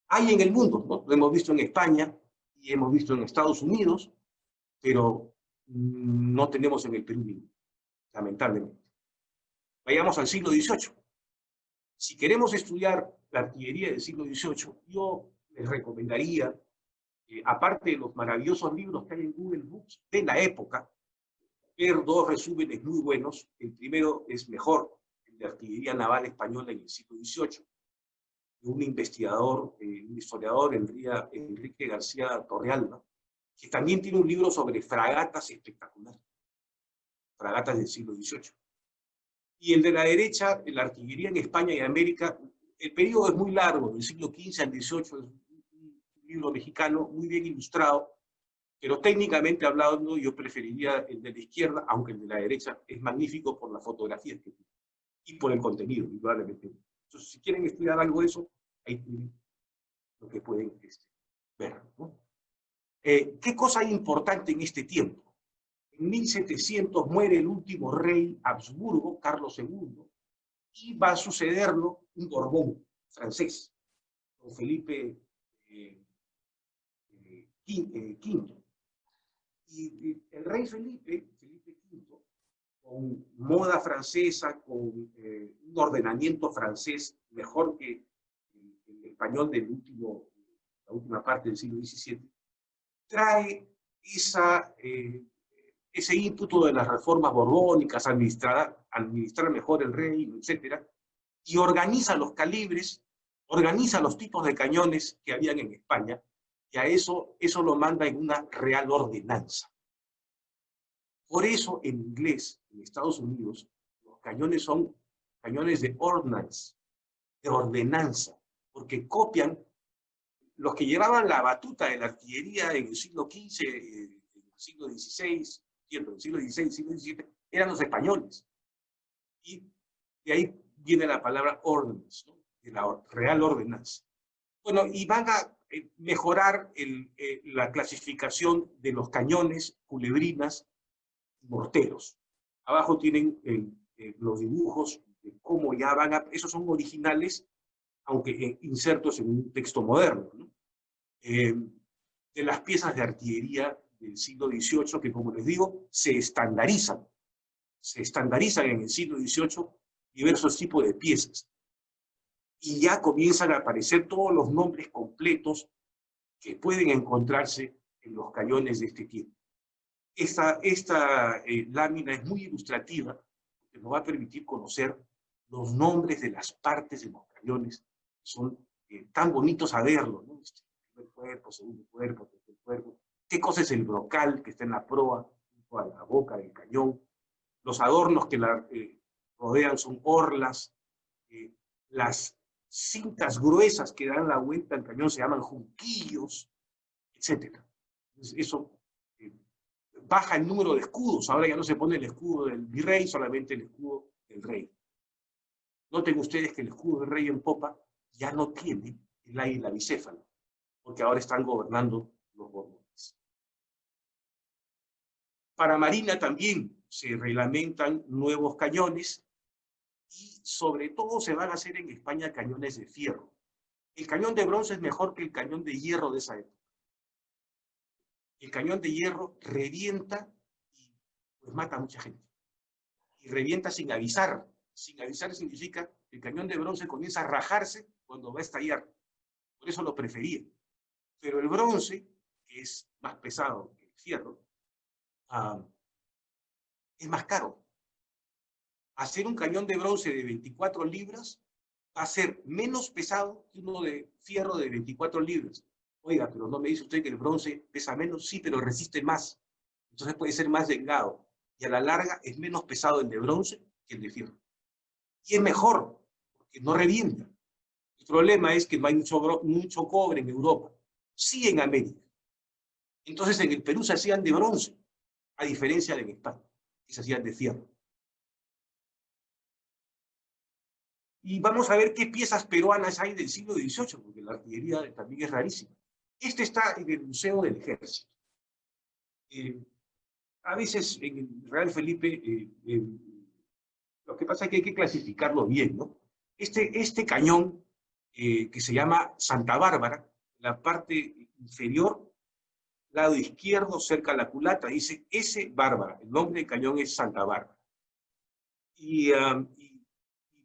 Hay en el mundo, ¿no? Lo hemos visto en España y hemos visto en Estados Unidos, pero no tenemos en el Perú ninguno, lamentablemente. Vayamos al siglo XVIII. Si queremos estudiar la artillería del siglo XVIII, yo les recomendaría, aparte de los maravillosos libros que hay en Google Books de la época, ver dos resúmenes muy buenos. El primero es mejor, el de artillería naval española en el siglo XVIII, de un investigador, un historiador, Enrique García Torrealba, que también tiene un libro sobre fragatas espectacular, fragatas del siglo XVIII. Y el de la derecha, la artillería en España y América, el periodo es muy largo, del siglo XV al XVIII, es un libro mexicano muy bien ilustrado, pero técnicamente hablando yo preferiría el de la izquierda, aunque el de la derecha es magnífico por las fotografías que tiene y por el contenido, indudablemente. Entonces, si quieren estudiar algo de eso, ahí tienen lo que pueden ver, ¿no? ¿Qué cosa hay importante en este tiempo? En 1700 muere el último rey Habsburgo, Carlos II, y va a sucederlo un Borbón francés, don Felipe V. Y el rey Felipe V, con moda francesa, con un ordenamiento francés mejor que el español la última parte del siglo XVII, trae ese ímpetu de las reformas borbónicas, administrar mejor el reino, etc., y organiza los calibres, organiza los tipos de cañones que habían en España, y a eso lo manda en una real ordenanza. Por eso, en inglés, en Estados Unidos, los cañones son cañones de ordnance, de ordenanza, porque copian los que llevaban la batuta de la artillería en el siglo XV, en el siglo XVI, en el siglo XVI, siglo XVII, eran los españoles. Y de ahí viene la palabra ordnance, ¿no? De la real ordenanza. Bueno, y van a mejorar la clasificación de los cañones, culebrinas y morteros. Abajo tienen los dibujos de cómo ya van a... Esos son originales, aunque insertos en un texto moderno, ¿no? De las piezas de artillería del siglo XVIII, que como les digo, se estandarizan en el siglo XVIII diversos tipos de piezas. Y ya comienzan a aparecer todos los nombres completos que pueden encontrarse en los cañones de este tiempo. Esta lámina es muy ilustrativa, porque nos va a permitir conocer los nombres de las partes de los cañones. Son tan bonitos a verlo, ¿no? Primer cuerpo, segundo cuerpo, tercer cuerpo. ¿Qué cosa es el brocal que está en la proa, junto a la boca del cañón? Los adornos que la rodean son orlas. Las cintas gruesas que dan la vuelta al cañón se llaman junquillos, etc. Entonces, eso baja el número de escudos. Ahora ya no se pone el escudo del virrey, solamente el escudo del rey. Noten ustedes que el escudo del rey en popa ya no tiene el águila bicéfala, porque ahora están gobernando los borbones. Para Marina también se reglamentan nuevos cañones y sobre todo se van a hacer en España cañones de fierro. El cañón de bronce es mejor que el cañón de hierro de esa época. El cañón de hierro revienta y pues mata a mucha gente. Y revienta sin avisar. Sin avisar significa que el cañón de bronce comienza a rajarse cuando va a estallar. Por eso lo prefería. Pero el bronce, que es más pesado que el fierro, es más caro. Hacer un cañón de bronce de 24 libras va a ser menos pesado que uno de fierro de 24 libras. Oiga, pero no me dice usted que el bronce pesa menos. Sí, pero resiste más. Entonces puede ser más delgado. Y a la larga es menos pesado el de bronce que el de fierro. Y es mejor, porque no revienta. El problema es que no hay mucho cobre en Europa. Sí en América. Entonces en el Perú se hacían de bronce, a diferencia de en España, que se hacían de fierro. Y vamos a ver qué piezas peruanas hay del siglo XVIII, porque la artillería también es rarísima. Este está en el Museo del Ejército. A veces en el Real Felipe, lo que pasa es que hay que clasificarlo bien, ¿no? Este cañón, que se llama Santa Bárbara, la parte inferior lado izquierdo, cerca a la culata, dice S. Bárbara. El nombre del cañón es Santa Bárbara. Y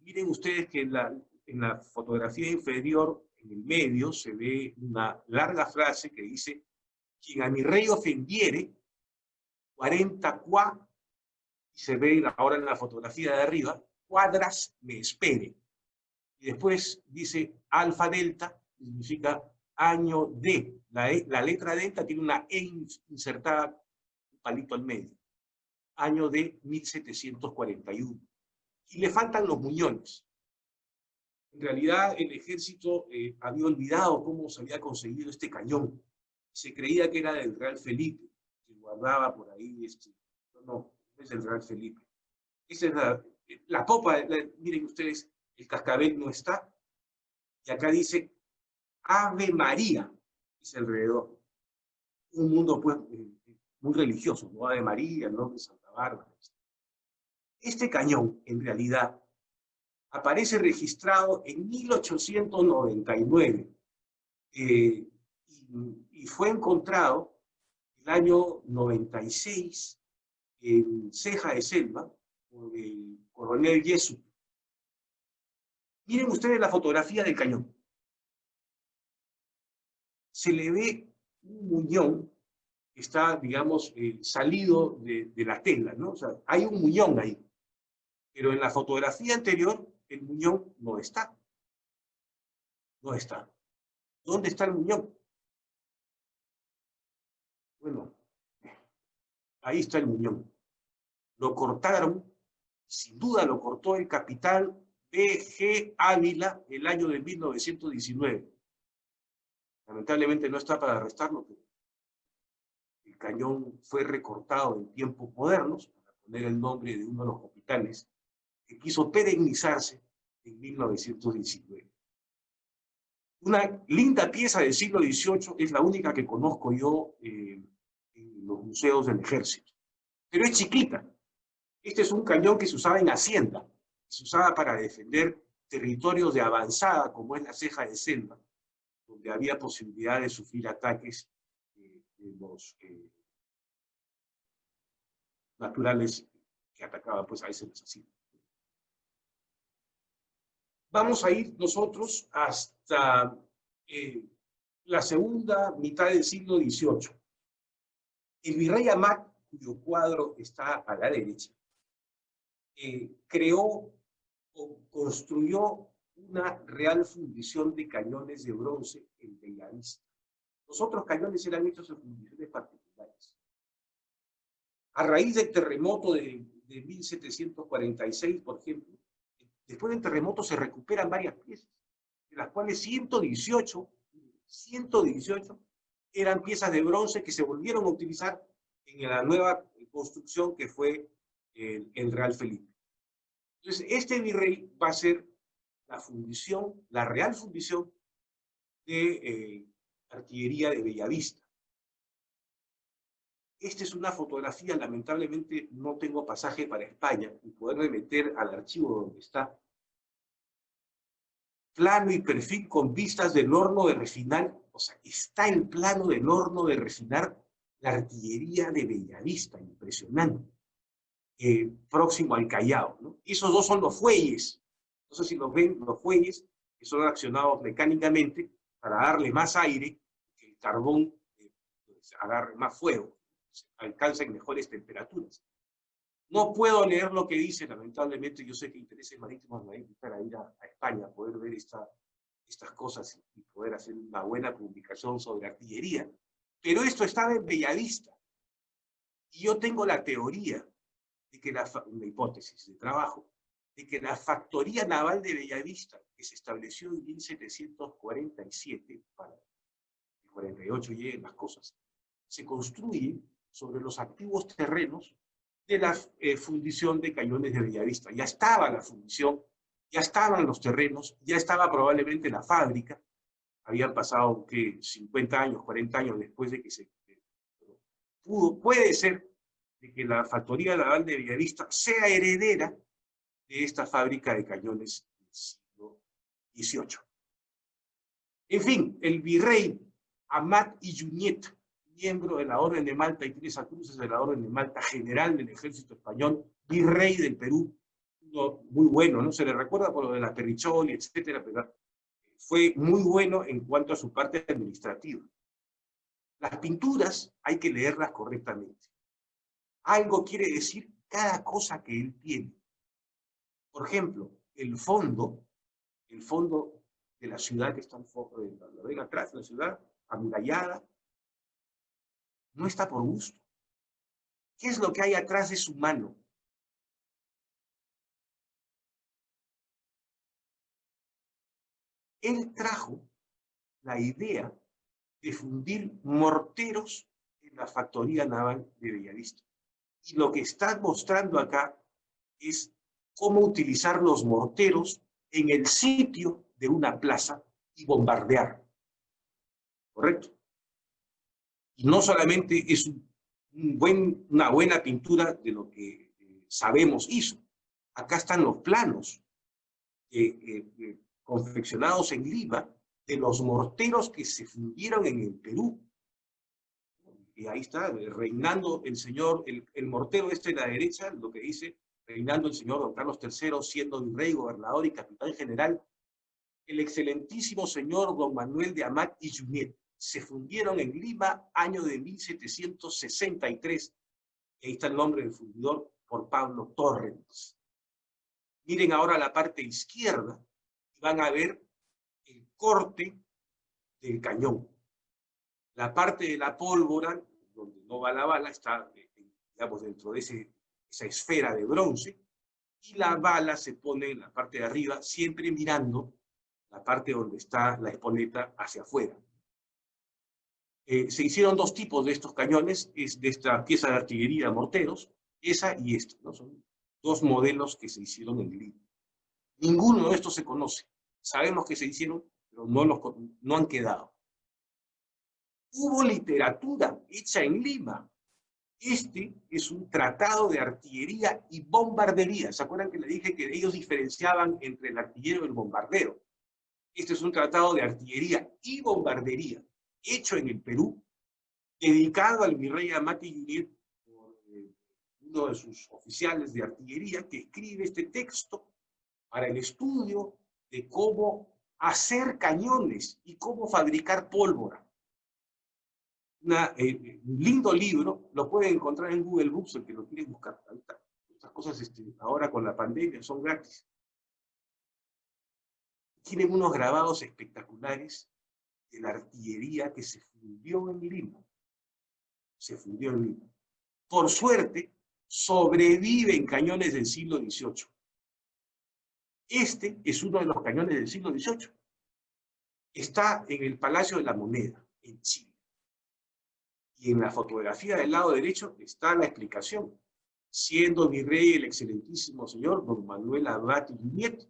miren ustedes que en la fotografía inferior, en el medio, se ve una larga frase que dice: quien a mi rey ofendiere, 40 cuá, y se ve ahora en la fotografía de arriba, cuadras me espere. Y después dice alfa delta, que significa año D. La letra delta tiene una E insertada, un palito al medio. Año de 1741. Y le faltan los muñones. En realidad, el ejército había olvidado cómo se había conseguido este cañón. Se creía que era del Real Felipe, que guardaba por ahí. No es el Real Felipe. Esa es la copa. Miren ustedes, el cascabel no está. Y acá dice Ave María, dice alrededor. Un mundo pues muy religioso, ¿no? Ave María, el nombre de Santa Bárbara. Este cañón, en realidad, aparece registrado en 1899 y fue encontrado el año 96 en Ceja de Selva por el coronel Yesu. Miren ustedes la fotografía del cañón. Se le ve un muñón que está, digamos, salido de la tela, ¿no? O sea, hay un muñón ahí. Pero en la fotografía anterior, el muñón no está. No está. ¿Dónde está el muñón? Bueno, ahí está el muñón. Lo cortaron, sin duda lo cortó el capitán B.G. Ávila el año de 1919. Lamentablemente no está para arrestarlo, pero el cañón fue recortado en tiempos modernos, para poner el nombre de uno de los capitanes, que quiso perennizarse en 1919. Una linda pieza del siglo XVIII, es la única que conozco yo en los museos del ejército. Pero es chiquita. Este es un cañón que se usaba en Hacienda, que se usaba para defender territorios de avanzada, como es la Ceja de Selva, donde había posibilidad de sufrir ataques de los naturales que atacaban pues a ese asesinos. Vamos a ir nosotros hasta la segunda mitad del siglo XVIII. El virrey Amat, cuyo cuadro está a la derecha, creó o construyó una real fundición de cañones de bronce en Bellavista. Los otros cañones eran hechos en fundiciones particulares. A raíz del terremoto de 1746, por ejemplo, después del terremoto se recuperan varias piezas, de las cuales 118 eran piezas de bronce que se volvieron a utilizar en la nueva construcción que fue el Real Felipe. Entonces, este virrey va a ser la fundición, la real fundición de artillería de Bellavista. Esta es una fotografía, lamentablemente no tengo pasaje para España y poderme meter al archivo donde está. Plano y perfil con vistas del horno de refinar, o sea, está el plano del horno de refinar la artillería de Bellavista, impresionante. Próximo al Callao, ¿no? Esos dos son los fuelles. No sé si los ven, los fuelles, que son accionados mecánicamente para darle más aire, que el carbón agarre más fuego, se alcancen mejores temperaturas. No puedo leer lo que dice, lamentablemente. Yo sé que Intereses Marítimos me va a invitar a ir a España a poder ver estas cosas y poder hacer una buena publicación sobre artillería. Pero esto estaba en Bellavista. Y yo tengo la teoría de que una hipótesis de trabajo, de que la factoría naval de Bellavista, que se estableció en 1747, para el 48 lleguen las cosas, se construye sobre los antiguos terrenos de la fundición de cañones de Bellavista. Ya estaba la fundición, ya estaban los terrenos, ya estaba probablemente la fábrica. Habían pasado, ¿qué? 50 años, 40 años después de que se... puede ser de que la factoría naval de Bellavista sea heredera de esta fábrica de cañones del siglo XVIII. En fin, el virrey Amat y Junyent, miembro de la Orden de Malta, y Teresa Cruz de la Orden de Malta, general del ejército español, virrey del Perú, uno muy bueno, ¿no? Se le recuerda por lo de la Perricholi, etcétera, pero fue muy bueno en cuanto a su parte administrativa. Las pinturas hay que leerlas correctamente. Algo quiere decir cada cosa que él tiene. Por ejemplo, el fondo de la ciudad que está lo ven atrás, la ciudad amurallada, no está por gusto. ¿Qué es lo que hay atrás de su mano? Él trajo la idea de fundir morteros en la factoría naval de Bellavista. Y lo que está mostrando acá es cómo utilizar los morteros en el sitio de una plaza y bombardear. ¿Correcto? Y no solamente es una buena pintura de lo que sabemos hizo. Acá están los planos confeccionados en Lima de los morteros que se fundieron en el Perú. Y ahí está, reinando el señor, el mortero este de la derecha, lo que dice, reinando el señor don Carlos III, siendo virrey, gobernador y capitán general, el excelentísimo señor don Manuel de Amat y Junet. Se fundieron en Lima, año de 1763. Y ahí está el nombre del fundidor, por Pablo Torrens. Miren ahora la parte izquierda y van a ver el corte del cañón. La parte de la pólvora, donde no va la bala, está, digamos, dentro de esa esfera de bronce, y la bala se pone en la parte de arriba, siempre mirando la parte donde está la espoleta hacia afuera. Se hicieron dos tipos de estos cañones, es de esta pieza de artillería, morteros, esa y esta, ¿no? Son dos modelos que se hicieron en Lima. Ninguno de estos se conoce. Sabemos que se hicieron, pero no han quedado. Hubo literatura hecha en Lima. Este es un tratado de artillería y bombardería. ¿Se acuerdan que le dije que ellos diferenciaban entre el artillero y el bombardero? Este es un tratado de artillería y bombardería, hecho en el Perú, dedicado al virrey Amat y Junet por uno de sus oficiales de artillería, que escribe este texto para el estudio de cómo hacer cañones y cómo fabricar pólvora. Un lindo libro, lo pueden encontrar en Google Books, el que lo quiere buscar. Estas cosas ahora con la pandemia son gratis. Tienen unos grabados espectaculares de la artillería que se fundió en Lima. Se fundió en Lima. Por suerte, sobreviven cañones del siglo XVIII. Este es uno de los cañones del siglo XVIII. Está en el Palacio de la Moneda, en Chile. Y en la fotografía del lado derecho está la explicación. Siendo virrey el excelentísimo señor don Manuel Amat y Junet,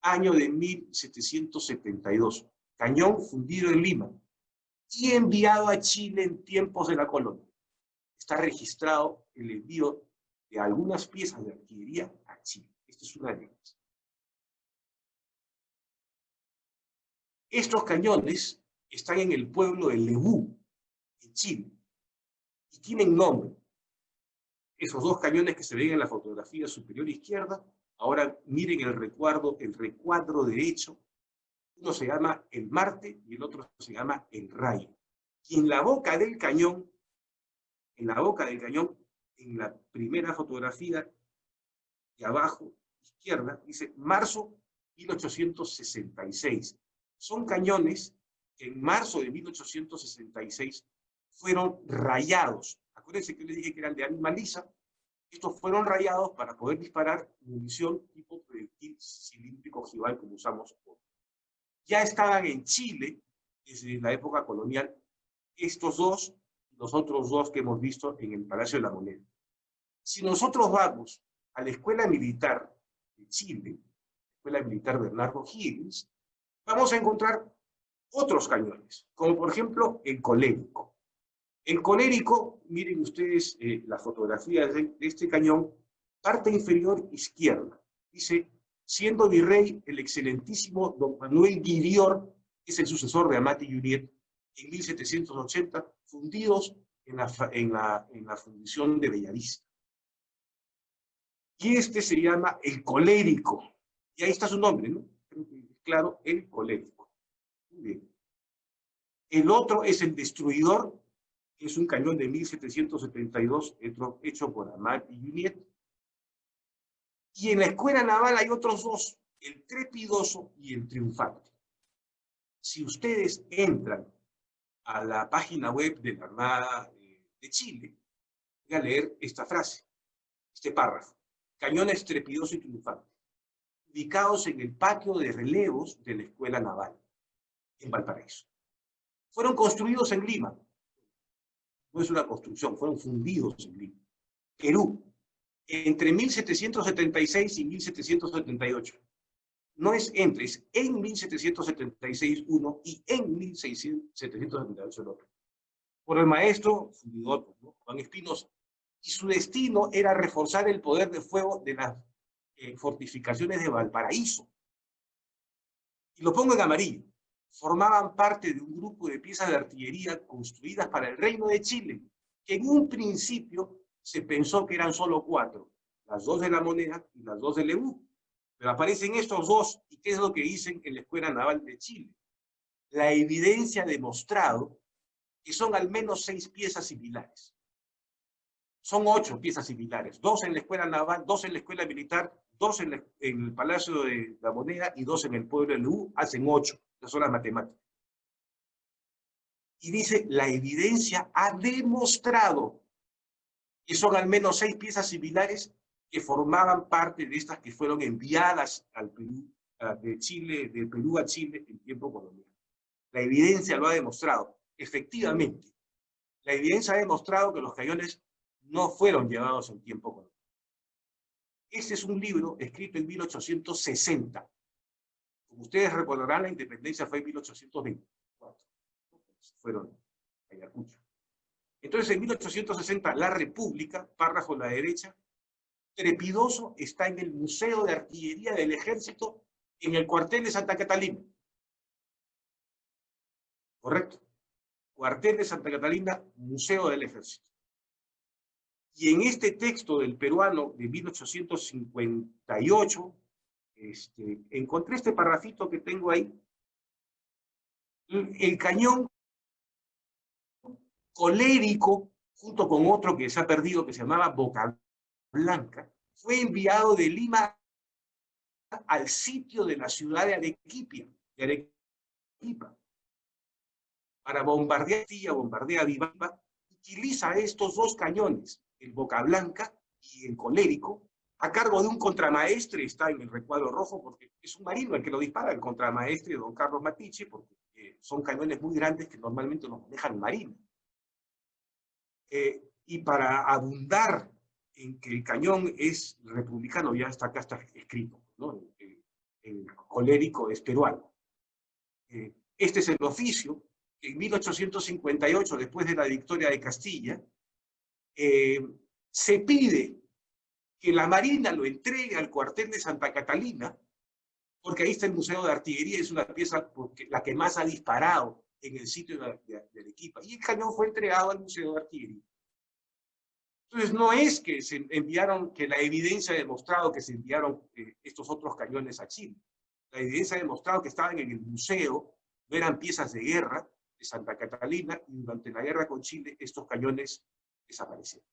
año de 1772. Cañón fundido en Lima y enviado a Chile en tiempos de la colonia. Está registrado el envío de algunas piezas de artillería a Chile. Esta es una de ellas. Estos cañones están en el pueblo de Lebu, en Chile, y tienen nombre. Esos dos cañones que se ven en la fotografía superior izquierda, ahora miren el recuadro derecho. Uno se llama el Marte y el otro se llama el Rayo. Y en la boca del cañón, en la primera fotografía de abajo, izquierda, dice marzo 1866. Son cañones que en marzo de 1866 fueron rayados. Acuérdense que les dije que eran de ánima lisa. Estos fueron rayados para poder disparar munición tipo proyectil cilíndrico ojival como usamos hoy. Ya estaban en Chile desde la época colonial estos dos y los otros dos que hemos visto en el Palacio de la Moneda. Si nosotros vamos a la Escuela Militar de Chile, Escuela Militar Bernardo Higgins, vamos a encontrar otros cañones, como por ejemplo el colérico. El colérico, miren ustedes las fotografías de este cañón, parte inferior izquierda. Dice, siendo virrey el excelentísimo don Manuel Guirior, que es el sucesor de Amat y Junet, en 1780, fundidos en la fundición de Bellavista. Y este se llama el colérico. Y ahí está su nombre, ¿no? Claro, el colérico. Muy bien. El otro es el destruidor, que es un cañón de 1772 hecho por Amat y Juliet. Y en la escuela naval hay otros dos, el trepidoso y el triunfante. Si ustedes entran a la página web de la Armada de Chile, voy a leer esta frase, este párrafo. Cañones trepidoso y triunfante, ubicados en el patio de relevos de la Escuela Naval, en Valparaíso. Fueron construidos en Lima. No es una construcción, fueron fundidos en Lima. Perú, entre 1776 y 1778. No es entre, es en 1776 uno y en 1778 el otro. Por el maestro fundidor, ¿no? Juan Espinosa. Y su destino era reforzar el poder de fuego de las fortificaciones de Valparaíso. Y lo pongo en amarillo. Formaban parte de un grupo de piezas de artillería construidas para el Reino de Chile, que en un principio se pensó que eran solo 4, las 2 de la Moneda y las 2 de Lebu. Pero aparecen estos dos, ¿y qué es lo que dicen en la Escuela Naval de Chile? La evidencia ha demostrado que son al menos 6 piezas similares. Son 8 piezas similares, 2 en la Escuela Naval, 2 en la Escuela Militar, 2 en el Palacio de la Moneda y 2 en el pueblo de Lebu, hacen 8, esas son las matemáticas. Y dice, la evidencia ha demostrado que son al menos 6 piezas similares que formaban parte de estas que fueron enviadas al Perú, de Perú a Chile en tiempo colonial. La evidencia lo ha demostrado. Efectivamente, la evidencia ha demostrado que los cañones no fueron llevados en tiempo colonial. Este es un libro escrito en 1860. Como ustedes recordarán, la independencia fue en 1824. Fueron a Ayacucho. Entonces, en 1860, la República, párrafo a la derecha, trepidoso, está en el Museo de Artillería del Ejército, en el cuartel de Santa Catalina. ¿Correcto? Cuartel de Santa Catalina, Museo del Ejército. Y en este texto del peruano de 1858, encontré este parrafito que tengo ahí. El cañón colérico, junto con otro que se ha perdido, que se llamaba Boca Blanca, fue enviado de Lima al sitio de la ciudad de Arequipa, para bombardear Castilla, bombardea Vivamba, utiliza estos dos cañones, el Boca Blanca y el colérico, a cargo de un contramaestre, está en el recuadro rojo, porque es un marino el que lo dispara, el contramaestre don Carlos Matiche, porque son cañones muy grandes que normalmente los manejan marina. Y para abundar en que el cañón es republicano, ya está acá, está escrito, ¿no? El colérico es peruano. Este es el oficio. En 1858, después de la victoria de Castilla, se pide que la Marina lo entregue al cuartel de Santa Catalina, porque ahí está el Museo de Artillería, es una pieza la que más ha disparado en el sitio de Arequipa, y el cañón fue entregado al Museo de Artillería. Entonces no es que se enviaron, que la evidencia ha demostrado que se enviaron estos otros cañones a Chile. La evidencia ha demostrado que estaban en el museo, no eran piezas de guerra de Santa Catalina, y durante la guerra con Chile estos cañones desaparecieron.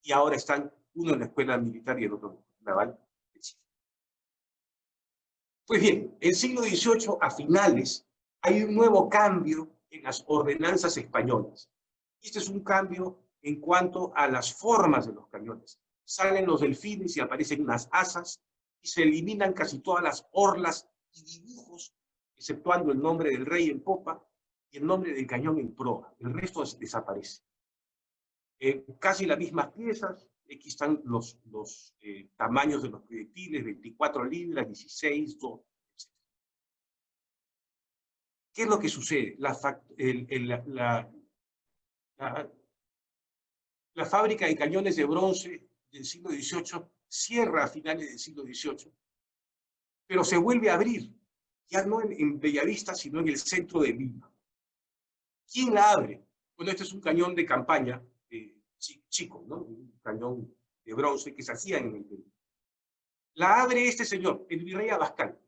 Y ahora están uno en la escuela militar y el otro en la naval de Chile. Pues bien, en el siglo XVIII, a finales, hay un nuevo cambio en las ordenanzas españolas. Este es un cambio en cuanto a las formas de los cañones. Salen los delfines y aparecen unas asas, y se eliminan casi todas las orlas y dibujos, exceptuando el nombre del rey en popa y el nombre del cañón en proa. El resto desaparece. Casi las mismas piezas. Aquí están los tamaños de los proyectiles: 24 libras, 16, 2, etc. ¿Qué es lo que sucede? La fábrica de cañones de bronce del siglo XVIII cierra a finales del siglo XVIII, pero se vuelve a abrir, ya no en Bellavista, sino en el centro de Lima. ¿Quién la abre? Bueno, este es un cañón de campaña chico, ¿no? Un cañón de bronce que se hacía en el Perú. La abre este señor, el virrey Abascal,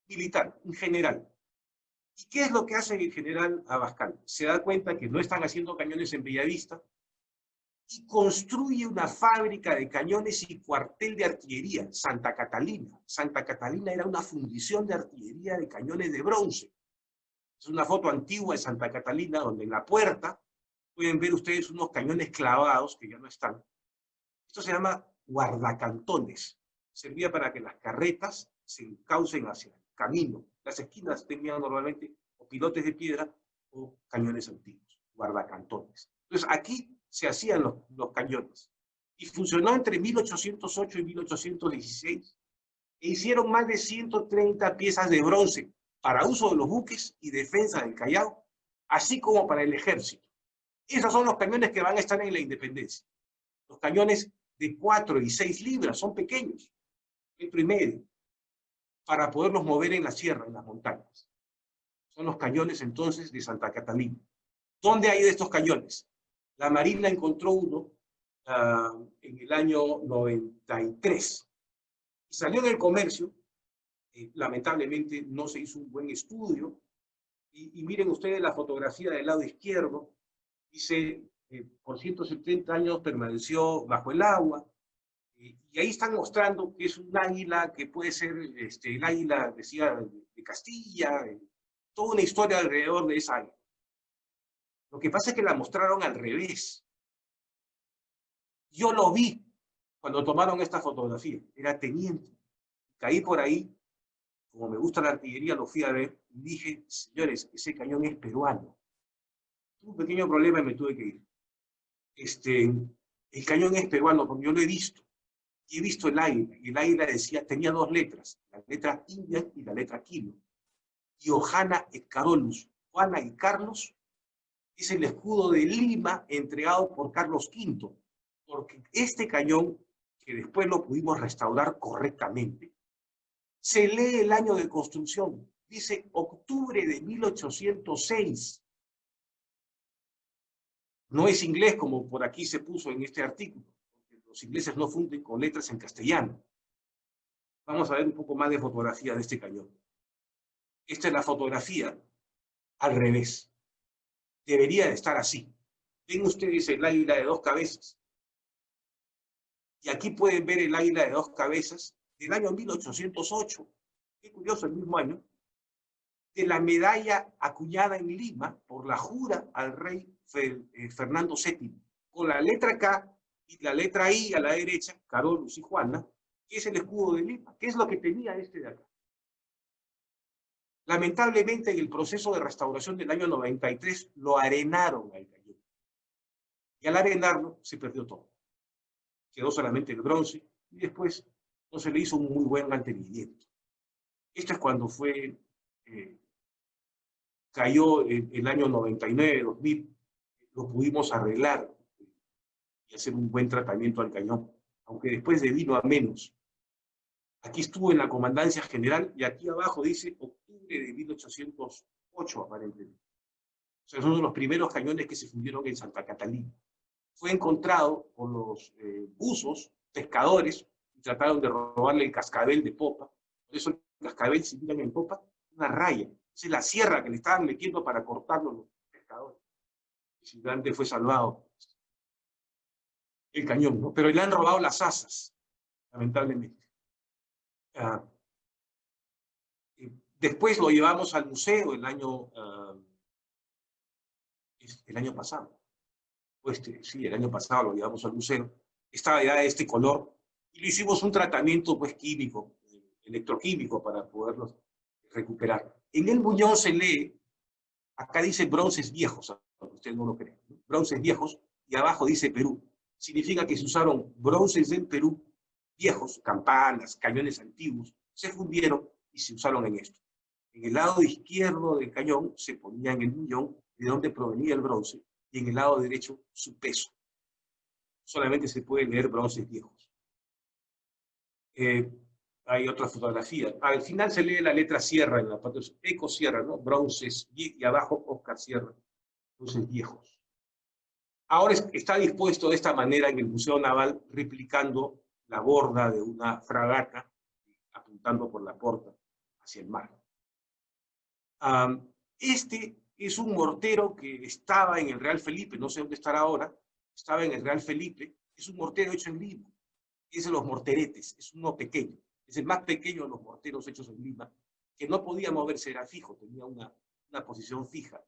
militar, un general. ¿Y qué es lo que hace el general Abascal? Se da cuenta que no están haciendo cañones en Bellavista y construye una fábrica de cañones y cuartel de artillería, Santa Catalina. Santa Catalina era una fundición de artillería de cañones de bronce. Es una foto antigua de Santa Catalina, donde en la puerta pueden ver ustedes unos cañones clavados que ya no están. Esto se llama guardacantones. Servía para que las carretas se encaucen hacia el camino. Las esquinas tenían normalmente o pilotes de piedra o cañones antiguos, guardacantones. Entonces aquí se hacían los cañones. Y funcionó entre 1808 y 1816. E hicieron más de 130 piezas de bronce para uso de los buques y defensa del Callao, así como para el ejército. Esos son los cañones que van a estar en la independencia. Los cañones de 4 y 6 libras, son pequeños, 1,5 metros, para poderlos mover en la sierra, en las montañas. Son los cañones entonces de Santa Catalina. ¿Dónde hay de estos cañones? La Marina encontró uno en el año 93. Y salió en el comercio. Lamentablemente no se hizo un buen estudio. Y miren ustedes la fotografía del lado izquierdo. Dice, por 170 años permaneció bajo el agua. Y ahí están mostrando que es un águila que puede ser el águila, decía, de Castilla, toda una historia alrededor de esa águila. Lo que pasa es que la mostraron al revés. Yo lo vi cuando tomaron esta fotografía, era teniente. Caí por ahí, como me gusta la artillería, lo fui a ver y dije, señores, ese cañón es peruano. Tuve un pequeño problema y me tuve que ir. El cañón es peruano, porque yo lo he visto. Y he visto el águila, y el águila decía, tenía 2 letras, la letra India y la letra Kilo. Y Johanna et Carolus, Juana y Carlos, es el escudo de Lima entregado por Carlos V, porque este cañón, que después lo pudimos restaurar correctamente, se lee el año de construcción, dice octubre de 1806. No es inglés como por aquí se puso en este artículo. Los ingleses no funden con letras en castellano. Vamos a ver un poco más de fotografía de este cañón. Esta es la fotografía al revés. Debería de estar así. Ven ustedes el águila de 2 cabezas. Y aquí pueden ver el águila de 2 cabezas del año 1808. Qué curioso, el mismo año. De la medalla acuñada en Lima por la jura al rey Fernando VII. Con la letra K y la letra I a la derecha, Carolus y Juana, que es el escudo de Lima, que es lo que tenía este de acá. Lamentablemente, en el proceso de restauración del año 93, lo arenaron al cañón. Y al arenarlo, se perdió todo. Quedó solamente el bronce, y después no se le hizo un muy buen mantenimiento. Esto es cuando cayó el año 99, 2000, lo pudimos arreglar y hacer un buen tratamiento al cañón, aunque después de vino a menos. Aquí estuvo en la Comandancia General y aquí abajo dice octubre de 1808, aparentemente. O sea, son uno de los primeros cañones que se fundieron en Santa Catalina. Fue encontrado por los buzos, pescadores, y trataron de robarle el cascabel de popa. Por eso el cascabel, si miran en popa, una raya. Esa es la sierra que le estaban metiendo para cortarlo los pescadores. El gigante fue salvado. El cañón, ¿no? Pero le han robado las asas, lamentablemente. Después lo llevamos al museo el año pasado. Sí, el año pasado lo llevamos al museo. Estaba ya de este color y le hicimos un tratamiento pues químico, electroquímico, para poderlo recuperar. En el buñón se lee, acá dice bronces viejos, aunque usted no lo cree, ¿no? Bronces viejos, y abajo dice Perú. Significa que se usaron bronces del Perú viejos, campanas, cañones antiguos, se fundieron y se usaron en esto. En el lado izquierdo del cañón se ponía en el buñón de donde provenía el bronce, y en el lado derecho su peso. Solamente se puede leer bronces viejos. Hay otra fotografía. Al final se lee la letra Sierra en la parte de Eco Sierra, ¿no? Bronces, y abajo Oscar Sierra. entonces viejos. Ahora está dispuesto de esta manera en el Museo Naval, replicando la borda de una fragata, apuntando por la porta hacia el mar. Este es un mortero que estaba en el Real Felipe, no sé dónde estará ahora, estaba en el Real Felipe, es un mortero hecho en Lima, es de los morteretes, es uno pequeño, es el más pequeño de los morteros hechos en Lima, que no podía moverse, era fijo, tenía una posición fija.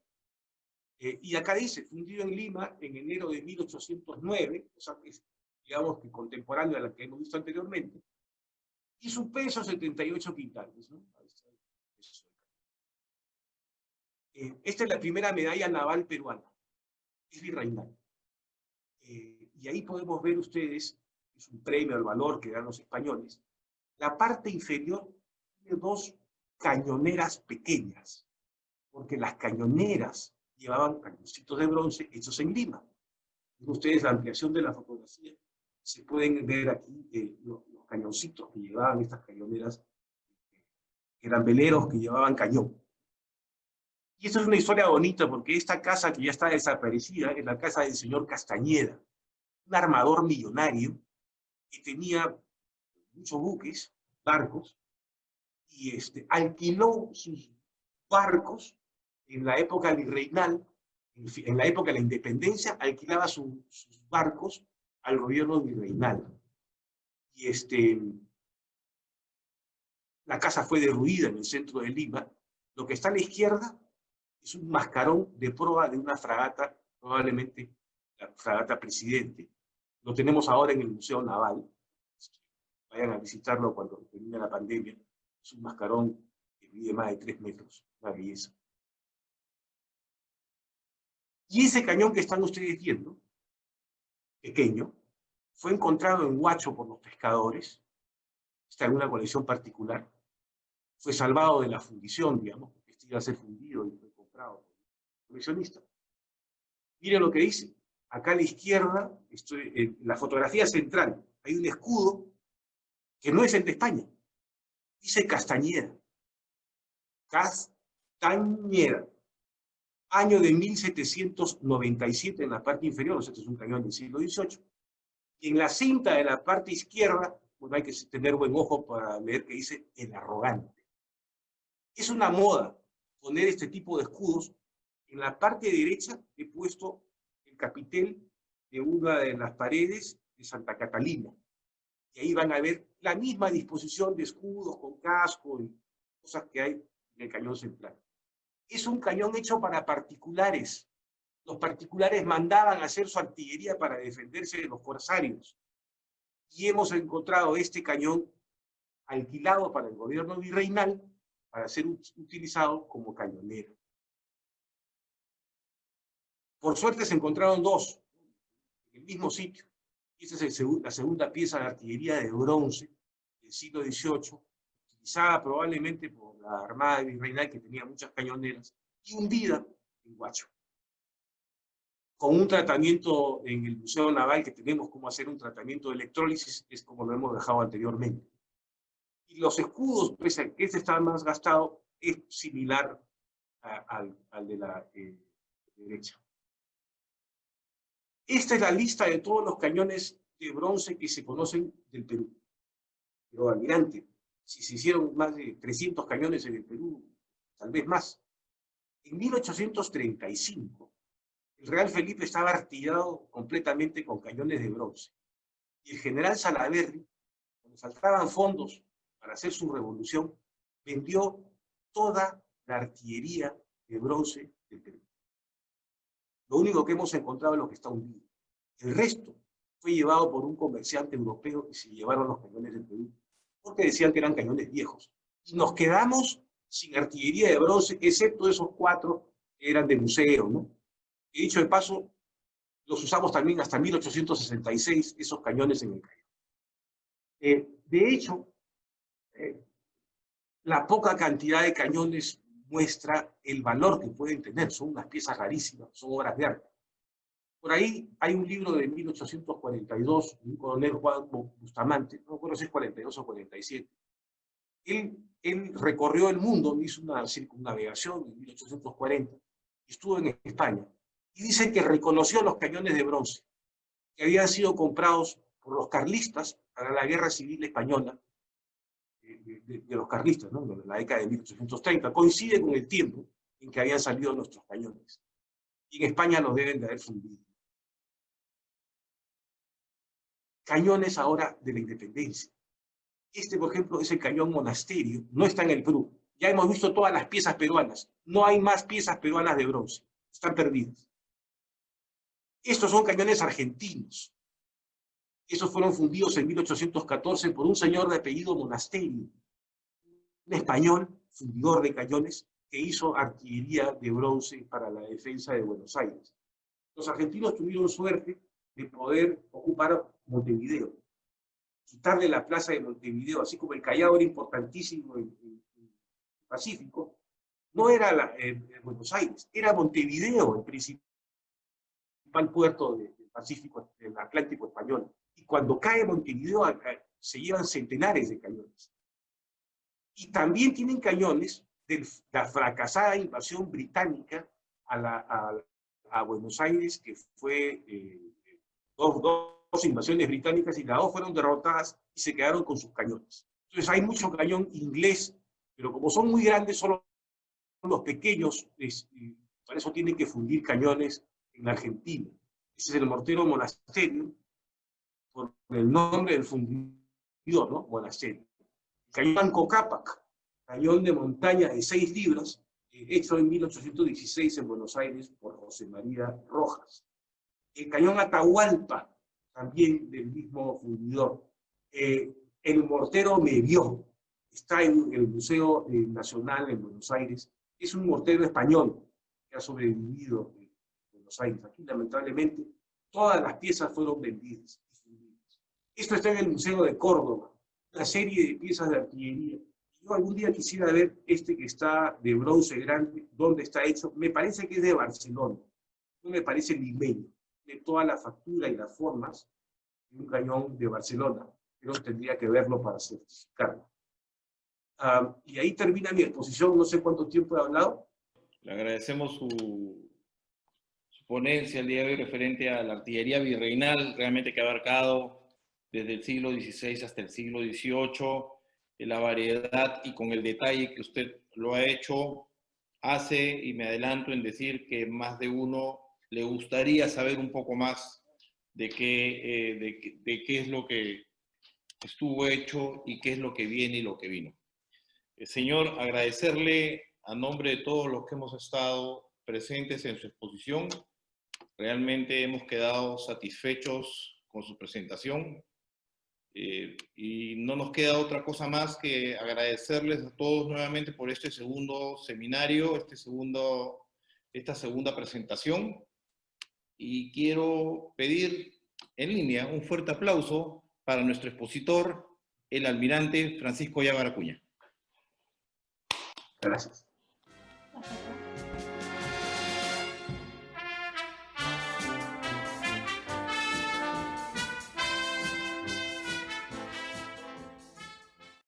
Y acá dice, fundido en Lima en enero de 1809, o sea, que es, digamos, que contemporáneo a la que hemos visto anteriormente, y su peso 78 quintales, ¿no? Esta es la primera medalla naval peruana, es virreinal. Y ahí podemos ver ustedes, es un premio al valor que dan los españoles, la parte inferior tiene dos cañoneras pequeñas, porque las cañoneras llevaban cañoncitos de bronce hechos en Lima. Ustedes la ampliación de la fotografía, se pueden ver aquí los cañoncitos que llevaban estas cañoneras, que eran veleros que llevaban cañón. Y esto es una historia bonita porque esta casa que ya está desaparecida es la casa del señor Castañeda, un armador millonario que tenía muchos buques, barcos, y alquiló sus barcos en la época virreinal, en la época de la independencia, alquilaba sus barcos al gobierno virreinal. Y la casa fue derruida en el centro de Lima. Lo que está a la izquierda es un mascarón de proa de una fragata, probablemente la fragata Presidente. Lo tenemos ahora en el Museo Naval. Vayan a visitarlo cuando termine la pandemia. Es un mascarón que mide más de 3 metros. Una belleza. Y ese cañón que están ustedes viendo, pequeño, fue encontrado en Huacho por los pescadores. Está en una colección particular. Fue salvado de la fundición, digamos, porque este iba a ser fundido y fue comprado por el coleccionista. Miren lo que dice. Acá a la izquierda, en la fotografía central, hay un escudo que no es el de España. Dice Castañeda. Castañeda. Año de 1797 en la parte inferior, o sea, este es un cañón del siglo XVIII. Y en la cinta de la parte izquierda, pues hay que tener buen ojo para leer que dice el arrogante. Es una moda poner este tipo de escudos. En la parte derecha he puesto el capitel de una de las paredes de Santa Catalina. Y ahí van a ver la misma disposición de escudos con casco y cosas que hay en el cañón central. Es un cañón hecho para particulares. Los particulares mandaban a hacer su artillería para defenderse de los corsarios. Y hemos encontrado este cañón alquilado para el gobierno virreinal para ser utilizado como cañonera. Por suerte se encontraron dos en el mismo sitio. Esta es la segunda pieza de artillería de bronce del siglo XVIII, utilizada probablemente por la Armada Virreinal, que tenía muchas cañoneras, y hundida en Huacho. Con un tratamiento en el Museo Naval que tenemos cómo hacer un tratamiento de electrólisis, es como lo hemos dejado anteriormente. Y los escudos, pese a que este está más gastado, es similar al de la derecha. Esta es la lista de todos los cañones de bronce que se conocen del Perú. Pero almirante, si se hicieron más de 300 cañones en el Perú, tal vez más. En 1835, el Real Felipe estaba artillado completamente con cañones de bronce. Y el general Salaverry, cuando faltaban fondos para hacer su revolución, vendió toda la artillería de bronce del Perú. Lo único que hemos encontrado es lo que está hundido. El resto fue llevado por un comerciante europeo y se llevaron los cañones del Perú, porque decían que eran cañones viejos. Y nos quedamos sin artillería de bronce, excepto esos 4 que eran de museo, ¿no? Y dicho de paso, los usamos también hasta 1866, esos cañones en el cañón. De hecho, la poca cantidad de cañones muestra el valor que pueden tener. Son unas piezas rarísimas, son obras de arte. Por ahí hay un libro de 1842, de un coronel Juan Bustamante, no recuerdo si es 42 o 47. Él recorrió el mundo, hizo una circunnavegación en 1840, estuvo en España, y dice que reconoció los cañones de bronce que habían sido comprados por los carlistas para la Guerra Civil Española, de los carlistas, ¿no? De la década de 1830. Coincide con el tiempo en que habían salido nuestros cañones. Y en España los deben de haber fundido. Cañones ahora de la independencia. Este, por ejemplo, es el cañón Monasterio, no está en el Perú. Ya hemos visto todas las piezas peruanas. No hay más piezas peruanas de bronce. Están perdidas. Estos son cañones argentinos. Esos fueron fundidos en 1814 por un señor de apellido Monasterio, un español fundidor de cañones que hizo artillería de bronce para la defensa de Buenos Aires. Los argentinos tuvieron suerte de poder ocupar Montevideo, quitarle la plaza de Montevideo, así como el Callao era importantísimo en el Pacífico, no era Buenos Aires, era Montevideo el principal puerto del Pacífico, del Atlántico español. Y cuando cae Montevideo se llevan centenares de cañones. Y también tienen cañones de la fracasada invasión británica a Buenos Aires, que fue dos invasiones británicas, y las dos fueron derrotadas y se quedaron con sus cañones. Entonces hay mucho cañón inglés, pero como son muy grandes, solo los pequeños, por eso tienen que fundir cañones en Argentina. Ese es el mortero Monasterio, por el nombre del fundidor, ¿no? Monasterio. El cañón Manco Cápac, cañón de montaña de 6 libras, hecho en 1816 en Buenos Aires por José María Rojas. El cañón Atahualpa, también del mismo fundidor. El mortero Mevió, está en el Museo Nacional en Buenos Aires. Es un mortero español que ha sobrevivido en Buenos Aires. Aquí, lamentablemente, todas las piezas fueron vendidas. Esto está en el Museo de Córdoba, una serie de piezas de artillería. Yo algún día quisiera ver este que está de bronce grande, dónde está hecho. Me parece que es de Barcelona, no me parece limeño, de toda la factura y las formas de un cañón de Barcelona, pero tendría que verlo para certificarlo. Y ahí termina mi exposición, no sé cuánto tiempo he hablado. Le agradecemos su ponencia el día de hoy referente a la artillería virreinal, realmente que ha abarcado desde el siglo XVI hasta el siglo XVIII, la variedad y con el detalle que usted lo ha hecho, hace, y me adelanto en decir que más de uno le gustaría saber un poco más de qué es lo que estuvo hecho y qué es lo que viene y lo que vino. Señor, agradecerle a nombre de todos los que hemos estado presentes en su exposición. Realmente hemos quedado satisfechos con su presentación y no nos queda otra cosa más que agradecerles a todos nuevamente por este segundo seminario, esta segunda presentación, y quiero pedir en línea un fuerte aplauso para nuestro expositor, el almirante Francisco Llaga Acuña. Gracias.